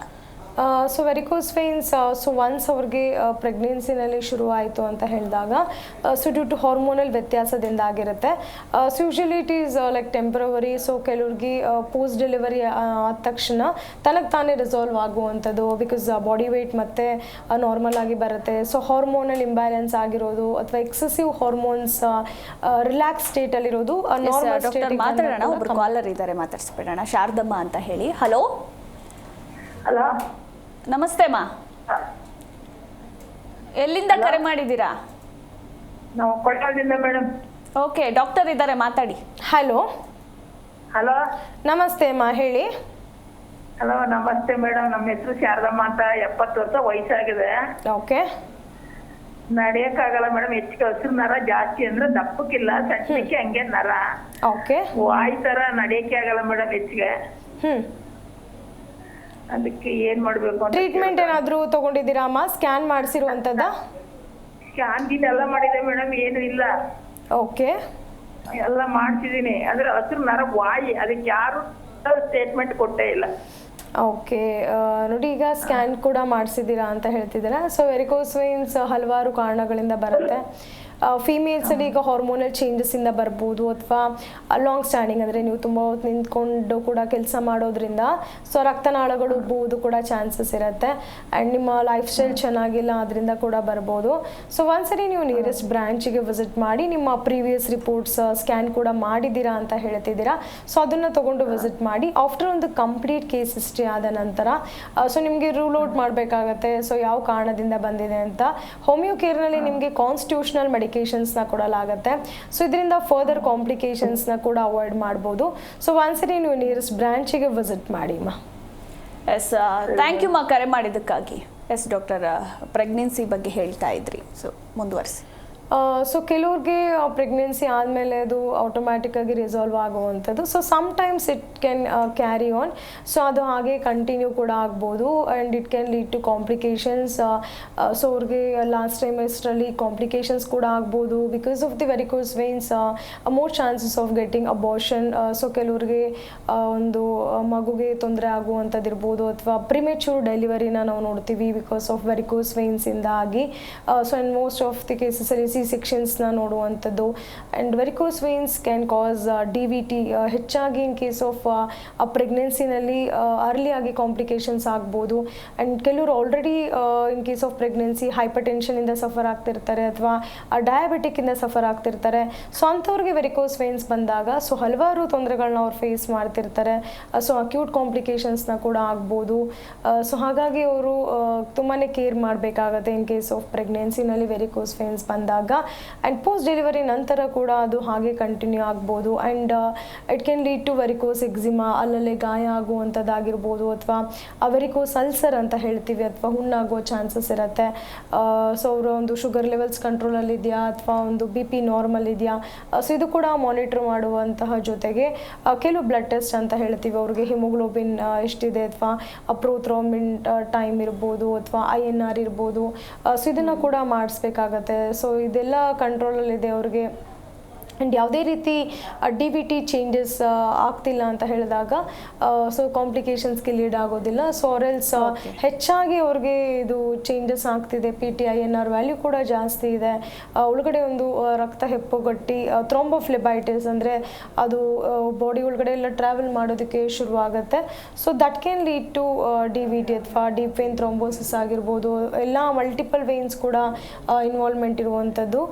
So varicose veins so once ಅವ್ರಿಗೆ ಪ್ರೆಗ್ನೆನ್ಸಿನಲ್ಲಿ ಶುರು ಆಯಿತು ಅಂತ ಹೇಳಿದಾಗ ಸೊ ಡ್ಯೂ ಟು ಹಾರ್ಮೋನಲ್ ವ್ಯತ್ಯಾಸದಿಂದ ಆಗಿರುತ್ತೆ. So usually it is like temporary. So ಕೆಲವ್ರಿಗೆ ಪೋಸ್ಟ್ ಡೆಲಿವರಿ ಆದ ತಕ್ಷಣ ತನಗೆ ತಾನೇ ರಿಸಾಲ್ವ್ ಆಗುವಂಥದ್ದು, ಬಿಕಾಸ್ ಬಾಡಿ ವೇಟ್ ಮತ್ತೆ ನಾರ್ಮಲ್ ಆಗಿ ಬರುತ್ತೆ. ಸೊ ಹಾರ್ಮೋನಲ್ ಇಂಬ್ಯಾಲೆನ್ಸ್ ಆಗಿರೋದು ಅಥವಾ ಎಕ್ಸೆಸಿವ್ ಹಾರ್ಮೋನ್ಸ್ ರಿಲ್ಯಾಕ್ಸ್ ಸ್ಟೇಟಲ್ಲಿರೋದು ನಾರ್ಮಲ್ ಡಾಕ್ಟರ್ ಮಾತಾಡೋಣ. ಒಬ್ರು ಕಾಲರ್ ಇದ್ದಾರೆ, ಮಾತಾಡ್ಸ್ಬಿಡೋಣ. ಶಾರದಮ್ಮ ಅಂತ ಹೇಳಿ. ಹಲೋ ಹಲೋ, ನಮಸ್ತೆ ಮಾ, ಎಲ್ಲಿಂದ ಕರೆ ಮಾಡಿದ್ದೀರಾ? ನಾವು ಕೊಳ್ಳದಿಂದ ಮೇಡಮ್. ಓಕೆ, ಡಾಕ್ಟರ್ ಇದ್ದಾರೆ, ಮಾತಾಡಿ. ಹಲೋ ಹಲೋ ನಮಸ್ತೆ ಅಮ್ಮ, ಹೇಳಿ. ಹಲೋ ನಮಸ್ತೆ ಮೇಡಮ್. ನಮ್ಮ ಹೆಸರು ಶಾರದಮ್ಮ ಅಂತ. 70 ವರ್ಷ ವಯಸ್ಸಾಗಿದೆ. ಓಕೆ. ನಡೆಯಕ್ಕಾಗಲ್ಲ ಮೇಡಮ್. ಹೆಚ್ಚಿಗೆ ಹಸಿರು ನರ ಜಾಸ್ತಿ ಅಂದ್ರೆ ದಪ್ಪಕ್ಕಿಲ್ಲ, ಸಣ್ಣಕ್ಕೆ ಹಂಗೆ ನರ. ಓಕೆ. ವಾಯ್ ತರ ನಡೆಯಕ್ಕೆ ಆಗಲ್ಲ ಮೇಡಮ್ ಹೆಚ್ಚಿಗೆ. ಅದಕ್ಕೆ ಏನ್ ಮಾಡ್ಬೇಕು ಅಂತ. ಟ್ರೀಟ್ಮೆಂಟ್ ಏನಾದರೂ ತಗೊಂಡಿದ್ದೀರಾ ಅಮ್ಮ? ಸ್ಕ್ಯಾನ್ ಮಾಡಿಸಿರುವಂಥದ್ದ? ಸ್ಕ್ಯಾನ್ ಗೀನ್ ಎಲ್ಲ ಮಾಡಿದೆ ಮೇಡಮ್, ಏನು ಇಲ್ಲ. ಓಕೆ. ಎಲ್ಲ ಮಾಡ್ಸಿದೀನಿ, ಅಂದ್ರೆ ಹಸಿರು ನರ ವಾಯಿ, ಅದಕ್ಕೆ ಯಾರು ಸ್ಟೇಟ್ಮೆಂಟ್ ಕೊಟ್ಟೇ ಇಲ್ಲ. ಓಕೆ, ನೋಡಿ ಈಗ ಸ್ಕ್ಯಾನ್ ಕೂಡ ಮಾಡಿಸಿದ್ದೀರಾ ಅಂತ ಹೇಳ್ತಿದ್ದೀರಾ. ಸೊ ವೆರಿಕೋಸ್ ವೇನ್ಸ್ ಹಲವಾರು ಕಾರಣಗಳಿಂದ ಬರುತ್ತೆ. ಫೀಮೇಲ್ಸಲ್ಲಿ ಈಗ ಹಾರ್ಮೋನಲ್ ಚೇಂಜಸ್ಸಿಂದ ಬರ್ಬೋದು, ಅಥವಾ ಲಾಂಗ್ ಸ್ಟ್ಯಾಂಡಿಂಗ್ ಅಂದರೆ ನೀವು ತುಂಬ ಹೊತ್ತು ನಿಂತ್ಕೊಂಡು ಕೂಡ ಕೆಲಸ ಮಾಡೋದ್ರಿಂದ ಸೊ ರಕ್ತನಾಳಗಳು ಉಬ್ಬುವುದು ಕೂಡ ಚಾನ್ಸಸ್ ಇರುತ್ತೆ. ಆ್ಯಂಡ್ ನಿಮ್ಮ ಲೈಫ್ ಸ್ಟೈಲ್ ಚೆನ್ನಾಗಿಲ್ಲ, ಅದರಿಂದ ಕೂಡ ಬರ್ಬೋದು. ಸೊ ಒಂದ್ಸರಿ ನೀವು ನಿಯರೆಸ್ಟ್ ಬ್ರಾಂಚಿಗೆ ವಿಸಿಟ್ ಮಾಡಿ ನಿಮ್ಮ ಪ್ರೀವಿಯಸ್ ರಿಪೋರ್ಟ್ಸ್ ಸ್ಕ್ಯಾನ್ ಕೂಡ ಮಾಡಿದ್ದೀರಾ ಅಂತ ಹೇಳ್ತಿದ್ದೀರಾ. ಸೊ ಅದನ್ನು ತೊಗೊಂಡು ವಿಸಿಟ್ ಮಾಡಿ. ಆಫ್ಟರ್ ಒಂದು ಕಂಪ್ಲೀಟ್ ಕೇಸ್ ಹಿಸ್ಟ್ರಿ ಆದ ನಂತರ ಸೊ ನಿಮಗೆ ರೂಲ್ ಔಟ್ ಮಾಡಬೇಕಾಗತ್ತೆ ಸೊ ಯಾವ ಕಾರಣದಿಂದ ಬಂದಿದೆ ಅಂತ. ಹೋಮಿಯೋ ಕೇರ್ನಲ್ಲಿ ನಿಮಗೆ ಕಾನ್ಸ್ಟಿಟ್ಯೂಷನಲ್ ಮೆಡಿಕೇಶನ್ಸ್ನ ಕೊಡಲಾಗುತ್ತೆ. ಸೊ ಇದರಿಂದ ಫರ್ದರ್ ಕಾಂಪ್ಲಿಕೇಶನ್ಸ್ನ ಕೂಡ ಅವಾಯ್ಡ್ ಮಾಡ್ಬೋದು. ಸೊ ಒಂದ್ಸರಿ ನೀವು ನಿಯರೆಸ್ಟ್ ಬ್ರಾಂಚಿಗೆ ವಿಸಿಟ್ ಮಾಡಿ ಮಾ. ಎಸ್, ಥ್ಯಾಂಕ್ ಯು ಮಾ ಕರೆ ಮಾಡಿದ್ದಕ್ಕಾಗಿ. ಎಸ್ ಡಾಕ್ಟರ್, ಪ್ರೆಗ್ನೆನ್ಸಿ ಬಗ್ಗೆ ಹೇಳ್ತಾ ಇದ್ರಿ, ಸೊ ಮುಂದುವರಿಸಿ. ಸೊ ಕೆಲವ್ರಿಗೆ ಪ್ರೆಗ್ನೆನ್ಸಿ ಆದಮೇಲೆ ಅದು ಆಟೋಮ್ಯಾಟಿಕ್ಕಾಗಿ ರಿಸಾಲ್ವ್ ಆಗುವಂಥದ್ದು. So sometimes it can carry on. So ಅದು ಹಾಗೆ ಕಂಟಿನ್ಯೂ ಕೂಡ ಆಗ್ಬೋದು and it can lead to complications. So ಅವ್ರಿಗೆ ಲಾಸ್ಟ್ ಟೈಮಸ್ಟ್ರಲ್ಲಿ ಕಾಂಪ್ಲಿಕೇಶನ್ಸ್ ಕೂಡ ಆಗ್ಬೋದು. Because of the varicose veins more chances of getting abortion. So ಕೆಲವ್ರಿಗೆ ಒಂದು ಮಗುಗೆ ತೊಂದರೆ ಆಗುವಂಥದ್ದು ಇರ್ಬೋದು, ಅಥವಾ ಪ್ರಿಮೆಚ್ಯೂರ್ ಡೆಲಿವರಿನ ನಾವು ನೋಡ್ತೀವಿ ಬಿಕಾಸ್ ಆಫ್ ವೆರಿಕೋಸ್ ವೇನ್ಸಿಂದ ಆಗಿ. So and most of the ಕೇಸಸಲ್ಲಿ ಸೆಕ್ಷನ್ಸ್ನ ನೋಡುವಂಥದ್ದು. And varicose veins can cause DVT. ಹೆಚ್ಚಾಗಿ ಇನ್ ಕೇಸ್ ಆಫ್ ಪ್ರೆಗ್ನೆನ್ಸಿನಲ್ಲಿ ಅರ್ಲಿಯಾಗಿ ಕಾಂಪ್ಲಿಕೇಶನ್ಸ್ ಆಗ್ಬೋದು. ಆ್ಯಂಡ್ ಕೆಲವರು already in case of pregnancy ಹೈಪರ್ ಟೆನ್ಷನಿಂದ ಸಫರ್ ಆಗ್ತಿರ್ತಾರೆ, ಅಥವಾ ಡಯಾಬಿಟಿಕ್ಕಿಂದ ಸಫರ್ ಆಗ್ತಿರ್ತಾರೆ. ಸೊ ಅಂಥವ್ರಿಗೆ ವೆರಿಕೋಸ್ ವೇನ್ಸ್ ಬಂದಾಗ ಸೊ ಹಲವಾರು ತೊಂದರೆಗಳನ್ನ ಅವ್ರು ಫೇಸ್ ಮಾಡ್ತಿರ್ತಾರೆ. ಸೊ ಅಕ್ಯೂಟ್ ಕಾಂಪ್ಲಿಕೇಶನ್ಸ್ನ ಕೂಡ ಆಗ್ಬೋದು. ಸೊ ಹಾಗಾಗಿ ಅವರು ತುಂಬಾ ಕೇರ್ ಮಾಡಬೇಕಾಗತ್ತೆ ಇನ್ ಕೇಸ್ ಆಫ್ ಪ್ರೆಗ್ನೆನ್ಸಿನಲ್ಲಿ ವೆರಿಕೋಸ್ ವೇನ್ಸ್ ಬಂದಾಗ. ಆ್ಯಂಡ್ ಪೋಸ್ಟ್ ಡೆಲಿವರಿ ನಂತರ ಕೂಡ ಅದು ಹಾಗೆ ಕಂಟಿನ್ಯೂ ಆಗ್ಬೋದು. And it can lead to varicose eczema, ಅಲ್ಲಲ್ಲೇ ಗಾಯ ಆಗುವಂಥದ್ದಾಗಿರ್ಬೋದು, ಅಥವಾ ವೆರಿಕೋಸ್ ಅಲ್ಸರ್ ಅಂತ ಹೇಳ್ತೀವಿ, ಅಥವಾ ಹುಣ್ಣಾಗೋ ಚಾನ್ಸಸ್ ಇರುತ್ತೆ. ಸೊ ಅವರ ಒಂದು ಶುಗರ್ ಲೆವೆಲ್ಸ್ ಕಂಟ್ರೋಲಲ್ಲಿದೆಯಾ, ಅಥವಾ ಒಂದು BP ನಾರ್ಮಲ್ ಇದೆಯಾ, ಸೊ ಇದು ಕೂಡ ಮಾನಿಟರ್ ಮಾಡುವಂತಹ ಜೊತೆಗೆ ಕೆಲವು ಬ್ಲಡ್ ಟೆಸ್ಟ್ ಅಂತ ಹೇಳ್ತೀವಿ, ಅವ್ರಿಗೆ ಹಿಮೋಗ್ಲೋಬಿನ್ ಎಷ್ಟಿದೆ, ಅಥವಾ ಪ್ರೋಥ್ರೋಂಬಿನ್ ಟೈಮ್ ಇರ್ಬೋದು, ಅಥವಾ INR ಇರ್ಬೋದು. ಸೊ ಇದನ್ನು ಕೂಡ ಮಾಡಿಸ್ಬೇಕಾಗತ್ತೆ. ಸೊ ಇದೆಲ್ಲ ಕಂಟ್ರೋಲಲ್ಲಿದೆ ಅವ್ರಿಗೆ. ಆ್ಯಂಡ್ ಯಾವುದೇ ರೀತಿ DVT ಚೇಂಜಸ್ ಆಗ್ತಿಲ್ಲ ಅಂತ ಹೇಳಿದಾಗ ಸೊ ಕಾಂಪ್ಲಿಕೇಶನ್ಸ್ಗೆ ಲೀಡ್ ಆಗೋದಿಲ್ಲ. ಸೊ ಆರೆಲ್ಸ್ ಹೆಚ್ಚಾಗಿ ಅವ್ರಿಗೆ ಇದು ಚೇಂಜಸ್ ಆಗ್ತಿದೆ, PT INR ವ್ಯಾಲ್ಯೂ ಕೂಡ ಜಾಸ್ತಿ ಇದೆ, ಒಳಗಡೆ ಒಂದು ರಕ್ತ ಹೆಪ್ಪುಗಟ್ಟಿ ಥ್ರೋಂಬೋಫ್ಲೆಬೈಟಿಸ್ ಅಂದರೆ ಅದು ಬಾಡಿ ಒಳಗಡೆ ಎಲ್ಲ ಟ್ರಾವೆಲ್ ಮಾಡೋದಕ್ಕೆ ಶುರುವಾಗುತ್ತೆ. So that can lead to DVT ಅಥವಾ ಡೀಪ್ ವೇನ್ ಥ್ರೋಂಬೋಸಿಸ್ ಆಗಿರ್ಬೋದು. ಎಲ್ಲ ಮಲ್ಟಿಪಲ್ ವೇನ್ಸ್ ಕೂಡ ಇನ್ವಾಲ್ವ್ಮೆಂಟ್ ಇರುವಂಥದ್ದು.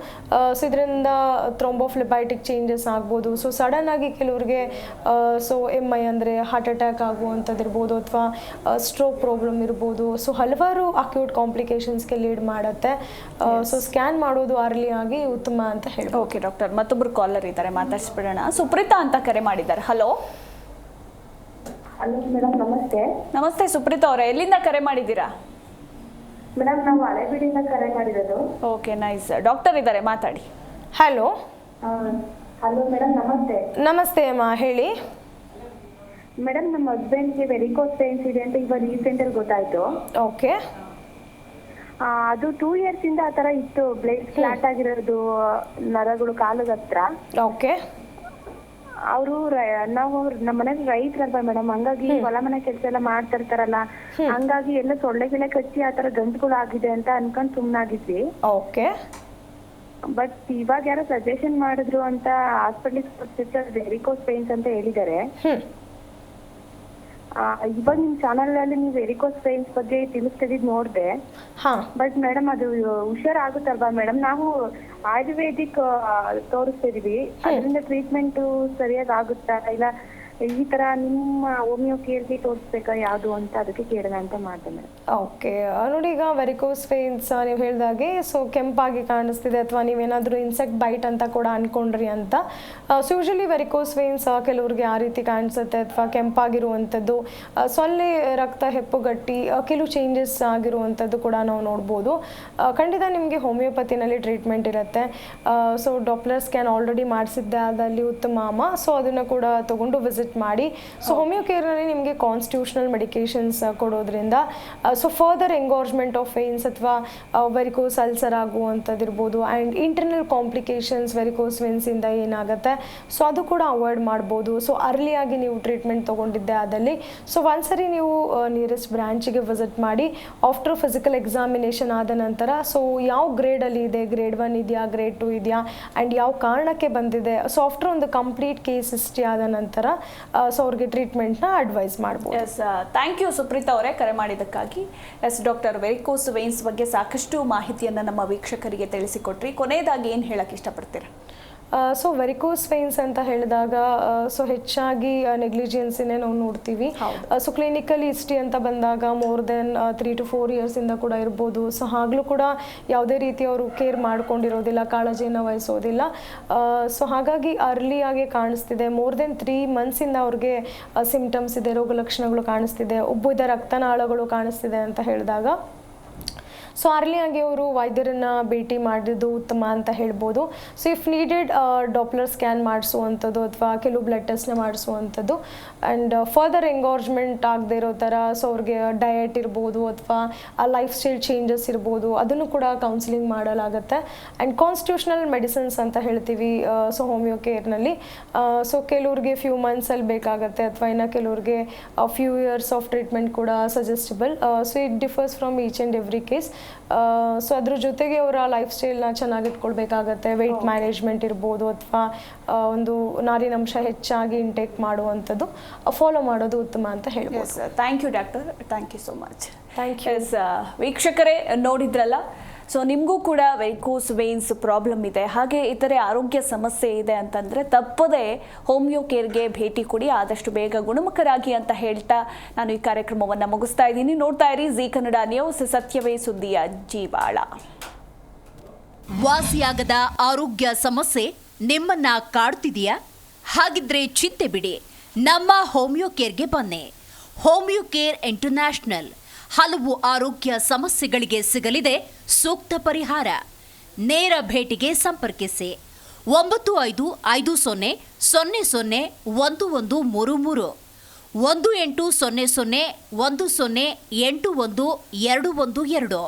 ಸೊ ಇದರಿಂದ ಥ್ರೋಂಬೋಫ್ಲೆಬೈಟಿಸ್ ಚೇಂಜಸ್ ಆಗ್ಬೋದು. ಸೊ ಸಡನ್ ಆಗಿ ಕೆಲವ್ರಿಗೆ ಸೊ MI ಅಂದರೆ ಹಾರ್ಟ್ ಅಟ್ಯಾಕ್ ಆಗುವಂಥದ್ದು ಇರ್ಬೋದು, ಅಥವಾ ಸ್ಟ್ರೋಕ್ ಪ್ರಾಬ್ಲಮ್ ಇರ್ಬೋದು. ಸೊ ಹಲವಾರು ಅಕ್ಯೂಟ್ ಕಾಂಪ್ಲಿಕೇಶನ್ಸ್ಗೆ ಲೀಡ್ ಮಾಡುತ್ತೆ. ಸೊ ಸ್ಕ್ಯಾನ್ ಮಾಡೋದು ಅರ್ಲಿ ಆಗಿ ಉತ್ತಮ ಅಂತ ಹೇಳಿ. ಓಕೆ ಡಾಕ್ಟರ್, ಮತ್ತೊಬ್ರು ಕಾಲರ್ ಇದ್ದಾರೆ, ಮಾತಾಡ್ಸ್ಬಿಡೋಣ. ಸುಪ್ರೀತಾ ಅಂತ ಕರೆ ಮಾಡಿದ್ದಾರೆ. ಹಲೋ. ಹಲೋ ಮೇಡಮ್, ನಮಸ್ತೆ. ನಮಸ್ತೆ ಸುಪ್ರೀತಾ ಅವರೇ, ಎಲ್ಲಿಂದ ಕರೆ ಮಾಡಿದ್ದೀರಾ? ಮೇಡಮ್ ನಾವು ಹಳೆಬೀಡಿಂದ ಕರೆ ಮಾಡಿರೋದು. Okay, nice. ಡಾಕ್ಟರ್ ಇದ್ದಾರೆ, ಮಾತಾಡಿ. ಹಲೋ. ಹಲೋ ಮೇಡಮ್, ನಮಸ್ತೆ. ನಮಸ್ತೆ ಅಮ್ಮ, ಹೇಳಿ. ಮೇಡಮ್, ನಮ್ಮ ಹಸ್ಬೆಂಡ್ಗೆ ವೆರಿಕೋಸ್ ವೇನ್ಸ್ ಇದೆ ಅಂತ ಇವಾಗ ರೀಸೆಂಟಲ್ಲಿ ಗೊತ್ತಾಯ್ತು. ಓಕೆ. ಅದು 2 years ಇಂದ ಆ ಥರ ಇತ್ತು, ಬ್ಲಡ್ ಫ್ಲಾಟ್ ಆಗಿರೋದು ನರಗಳು ಕಾಲದ ಹತ್ರ. ಓಕೆ. ಅವರು ನಾವು ನಮ್ಮ ಮನೇಲಿ ರೈತರಲ್ವಾ ಮೇಡಮ್, ಹಂಗಾಗಿ ಹೊಲ ಮನೆ ಕೆಲಸ ಎಲ್ಲ ಮಾಡ್ತಿರ್ತಾರಲ್ಲ, ಹಂಗಾಗಿ ಎಲ್ಲ ಸೊಳ್ಳೆ ಗಿಳೆ ಕಚ್ಚಿ ಆತರ ಗಂಟುಗಳು ಆಗಿದೆ ಅಂತ ಅನ್ಕೊಂಡ್ ಸುಮ್ನಾಗಿದ್ವಿ. ಓಕೆ. ಬಟ್ ಇವಾಗ ಯಾರೋ ಸಜೆಷನ್ ಮಾಡಿದ್ರು ಅಂತ ಹಾಸ್ಪಿಟ್ಲಿಗೆ ತೋರಿಸಿದ್ರೆ ವೆರಿಕೋಸ್ ಪೇನ್ಸ್ ಅಂತ ಹೇಳಿದ್ದಾರೆ. ಇವಾಗ ನಿಮ್ ಚಾನಲ್ ಅಲ್ಲಿ ನೀವು ವೆರಿಕೋಸ್ ಪೇನ್ಸ್ ಬಗ್ಗೆ ತಿಳಿಸ್ತಿದ್ ನೋಡ್ದೆ. ಬಟ್ ಮೇಡಮ್ ಅದು ಹುಷಾರಾಗುತ್ತಲ್ವಾ ಮೇಡಮ್? ನಾವು ಆಯುರ್ವೇದಿಕ್ ತೋರಿಸ್ತಿದೀವಿ, ಅದರಿಂದ ಟ್ರೀಟ್ಮೆಂಟ್ ಸರಿಯಾಗಿ ಆಗುತ್ತಾ ಇಲ್ಲ ಈ ತರ ನಿಮ್ಮ ಹೋಮಿಯೋ ಕೇರ್ಗೆ ತೋರಿಸ್ಬೇಕಾ ಯಾವುದು ಅಂತ ಅದಕ್ಕೆ ಕೇಳೋಣ ಅಂತ ಮಾಡ್ದೆ ಮೇಡಮ್. ಓಕೆ, ನೋಡಿ ಈಗ ವೆರಿಕೋಸ್ ವೇನ್ಸ್ ನೀವು ಹೇಳ್ದಾಗೆ ಸೊ ಕೆಂಪಾಗಿ ಕಾಣಿಸ್ತಿದೆ ಅಥವಾ ನೀವೇನಾದರೂ ಇನ್ಸೆಕ್ಟ್ ಬೈಟ್ ಅಂತ ಕೂಡ ಅನ್ಕೊಂಡ್ರಿ ಅಂತ. ಸೊ ಯೂಶಲಿ ವೆರಿಕೋಸ್ ವೇನ್ಸ್ ಕೆಲವ್ರಿಗೆ ಆ ರೀತಿ ಕಾಣಿಸುತ್ತೆ ಅಥವಾ ಕೆಂಪಾಗಿರುವಂಥದ್ದು, ಸೊಳ್ಳೆ ರಕ್ತ ಹೆಪ್ಪುಗಟ್ಟಿ ಕೆಲವು ಚೇಂಜಸ್ ಆಗಿರುವಂಥದ್ದು ಕೂಡ ನಾವು ನೋಡ್ಬೋದು. ಖಂಡಿತ ನಿಮಗೆ ಹೋಮಿಯೋಪತಿನಲ್ಲಿ ಟ್ರೀಟ್ಮೆಂಟ್ ಇರುತ್ತೆ. ಸೊ ಡಾಪ್ಲರ್ ಸ್ಕ್ಯಾನ್ ಆಲ್ರೆಡಿ ಮಾಡಿಸಿದ್ದೆ, ಅದಲ್ಲಿ ಉತ್ತಮ ಅಮ್ಮ. ಸೊ ಅದನ್ನು ಕೂಡ ತೊಗೊಂಡು ವಿಸಿಟ್ ಮಾಡಿ. ಸೊ ಹೋಮಿಯೋ ಕೇರ್ನಲ್ಲಿ ನಿಮಗೆ ಕಾನ್ಸ್ಟಿಟ್ಯೂಷನಲ್ ಮೆಡಿಕೇಶನ್ಸ್ ಕೊಡೋದ್ರಿಂದ so further engorgement of veins ಅಥವಾ ವೆರಿಕೋಸ್ ಅಲ್ಸರ್ ಆಗುವಂಥದ್ದಿರ್ಬೋದು ಆ್ಯಂಡ್ ಇಂಟರ್ನಲ್ ಕಾಂಪ್ಲಿಕೇಶನ್ಸ್ ವೆರಿಕೋಸ್ ವೇನ್ಸಿಂದ ಏನಾಗುತ್ತೆ ಸೊ ಅದು ಕೂಡ ಅವಾಯ್ಡ್ ಮಾಡ್ಬೋದು. ಸೊ ಅರ್ಲಿಯಾಗಿ ನೀವು ಟ್ರೀಟ್ಮೆಂಟ್ ತೊಗೊಂಡಿದ್ದೆ ಆದಲ್ಲಿ ಸೊ ಒಂದ್ಸರಿ ನೀವು ನಿಯರೆಸ್ಟ್ ಬ್ರಾಂಚಿಗೆ ವಿಸಿಟ್ ಮಾಡಿ ಆಫ್ಟರ್ ಫಿಸಿಕಲ್ ಎಕ್ಸಾಮಿನೇಷನ್ ಆದ ನಂತರ ಸೊ ಯಾವ ಗ್ರೇಡಲ್ಲಿ ಇದೆ, ಗ್ರೇಡ್ 1 ಇದೆಯಾ, ಗ್ರೇಡ್ 2 ಇದೆಯಾ ಆ್ಯಂಡ್ ಯಾವ ಕಾರಣಕ್ಕೆ ಬಂದಿದೆ, ಸೊ ಆಫ್ಟರ್ ಒಂದು ಕಂಪ್ಲೀಟ್ ಕೇಸ್ ಹಿಸ್ಟ್ರಿ ಆದ ನಂತರ ಸೊ ಅವ್ರಿಗೆ ಟ್ರೀಟ್ಮೆಂಟ್ನ ಅಡ್ವೈಸ್ ಮಾಡ್ಬೋದು. ಎಸ್, ಥ್ಯಾಂಕ್ ಯು ಸುಪ್ರೀತಾ ಅವರೇ ಕರೆ ಮಾಡಿದ್ದಕ್ಕಾಗಿ. ಎಸ್ ಡಾಕ್ಟರ್, ವೆರಿಕೋಸ್ ವೇನ್ಸ್ ಬಗ್ಗೆ ಸಾಕಷ್ಟು ಮಾಹಿತಿಯನ್ನು ನಮ್ಮ ವೀಕ್ಷಕರಿಗೆ ತಿಳಿಸಿಕೊಟ್ರಿ. ಕೊನೆಯದಾಗಿ ಏನು ಹೇಳಕ್ಕೆ ಇಷ್ಟಪಡ್ತೀರಾ? ಸೊ ವೆರಿಕೋಸ್ ವೇನ್ಸ್ ಅಂತ ಹೇಳಿದಾಗ ಸೊ ಹೆಚ್ಚಾಗಿ ನೆಗ್ಲಿಜಿಯನ್ಸಿನೇ ನಾವು ನೋಡ್ತೀವಿ. ಸೊ ಕ್ಲಿನಿಕಲ್ ಹಿಸ್ಟ್ರಿ ಅಂತ ಬಂದಾಗ ಮೋರ್ ದೆನ್ 3 to 4 ಇಯರ್ಸಿಂದ ಕೂಡ ಇರ್ಬೋದು. ಸೊ ಆಗಲೂ ಕೂಡ ಯಾವುದೇ ರೀತಿ ಅವರು ಕೇರ್ ಮಾಡ್ಕೊಂಡಿರೋದಿಲ್ಲ, ಕಾಳಜಿಯನ್ನು ವಹಿಸೋದಿಲ್ಲ. ಸೊ ಹಾಗಾಗಿ ಅರ್ಲಿಯಾಗಿ ಕಾಣಿಸ್ತಿದೆ, ಮೋರ್ ದೆನ್ 3 ಮಂತ್ಸಿಂದ ಅವ್ರಿಗೆ ಸಿಂಪ್ಟಮ್ಸ್ ಇದೆ, ರೋಗ ಲಕ್ಷಣಗಳು ಕಾಣಿಸ್ತಿದೆ, ಉಬ್ಬಿದ ರಕ್ತನಾಳಗಳು ಕಾಣಿಸ್ತಿದೆ ಅಂತ ಹೇಳಿದಾಗ ಸೊ ಅರ್ಲಿಯಾಗಿ ಅವರು ವೈದ್ಯರನ್ನು ಭೇಟಿ ಮಾಡಿದ್ದು ಉತ್ತಮ ಅಂತ ಹೇಳ್ಬೋದು. So if needed Doppler scan ಮಾಡಿಸುವಂಥದ್ದು ಅಥವಾ ಕೆಲವು ಬ್ಲಡ್ ಟೆಸ್ಟ್ನ ಮಾಡಿಸುವಂಥದ್ದು ಆ್ಯಂಡ್ ಫರ್ದರ್ ಎಂಗಾರ್ಜ್ಮೆಂಟ್ ಆಗದೆ ಇರೋ ಥರ ಸೊ ಅವ್ರಿಗೆ ಡಯಟ್ ಇರ್ಬೋದು ಅಥವಾ ಲೈಫ್ ಸ್ಟೈಲ್ ಚೇಂಜಸ್ ಇರ್ಬೋದು, ಅದನ್ನು ಕೂಡ ಕೌನ್ಸಿಲಿಂಗ್ ಮಾಡಲಾಗುತ್ತೆ. ಆ್ಯಂಡ್ ಕಾನ್ಸ್ಟಿಟ್ಯೂಷನಲ್ ಮೆಡಿಸಿನ್ಸ್ ಅಂತ ಹೇಳ್ತೀವಿ ಸೊ ಹೋಮಿಯೋ ಕೇರ್ನಲ್ಲಿ. ಸೊ ಕೆಲವ್ರಿಗೆ ಫ್ಯೂ ಮಂತ್ಸಲ್ಲಿ ಬೇಕಾಗುತ್ತೆ ಅಥವಾ ಇನ್ನು ಕೆಲವ್ರಿಗೆ ಫ್ಯೂ ಇಯರ್ಸ್ ಆಫ್ ಟ್ರೀಟ್ಮೆಂಟ್ ಕೂಡ suggestible. So it differs from each and every case. So ಅದ್ರ ಜೊತೆಗೆ ಅವರ ಲೈಫ್ ಸ್ಟೈಲ್ನ ಚೆನ್ನಾಗಿಟ್ಕೊಳ್ಬೇಕಾಗತ್ತೆ. ವೆಯ್ಟ್ ಮ್ಯಾನೇಜ್ಮೆಂಟ್ ಇರ್ಬೋದು ಅಥವಾ ಒಂದು ನಾರಿನಂಶ ಹೆಚ್ಚಾಗಿ ಇಂಟೇಕ್ ಮಾಡುವಂಥದ್ದು ಫಾಲೋ ಮಾಡೋದು ಉತ್ತಮ ಅಂತ ಹೇಳ್ಬೋದು. Thank you doctor, thank you so much. Thank you. Yes ವೀಕ್ಷಕರೇ, ನೋಡಿದ್ರಲ್ಲ, ಸೊ ನಿಮಗೂ ಕೂಡ ವೆರಿಕೋಸ್ ವೇನ್ಸ್ ಪ್ರಾಬ್ಲಮ್ ಇದೆ, ಹಾಗೆ ಇತರೆ ಆರೋಗ್ಯ ಸಮಸ್ಯೆ ಇದೆ ಅಂತಂದರೆ ತಪ್ಪದೆ ಹೋಮಿಯೋ ಕೇರ್ಗೆ ಭೇಟಿ ಕೊಡಿ, ಆದಷ್ಟು ಬೇಗ ಗುಣಮುಖರಾಗಿ ಅಂತ ಹೇಳ್ತಾ ನಾನು ಈ ಕಾರ್ಯಕ್ರಮವನ್ನು ಮುಗಿಸ್ತಾ ಇದ್ದೀನಿ. ನೋಡ್ತಾ ಇರಿ ಜೀ ಕನ್ನಡ ನ್ಯೂಸ್, ಸತ್ಯವೇ ಸುದ್ದಿಯ ಜೀವಾಳ. ವಾಸಿಯಾಗದ ಆರೋಗ್ಯ ಸಮಸ್ಯೆ ನಿಮ್ಮನ್ನ ಕಾಡ್ತಿದೆಯಾ? ಹಾಗಿದ್ರೆ ಚಿಂತೆ ಬಿಡಿ, ನಮ್ಮ ಹೋಮಿಯೋ ಕೇರ್ಗೆ ಬನ್ನಿ. ಹೋಮಿಯೋ ಕೇರ್ ಇಂಟರ್ನ್ಯಾಷನಲ್ ಹಲವು ಆರೋಗ್ಯ ಸಮಸ್ಯೆಗಳಿಗೆ ಸಿಗಲಿದೆ ಸೂಕ್ತ ಪರಿಹಾರ. ನೇರ ಭೇಟಿಗೆ ಸಂಪರ್ಕಿಸಿ 9550001133 1800 10811212.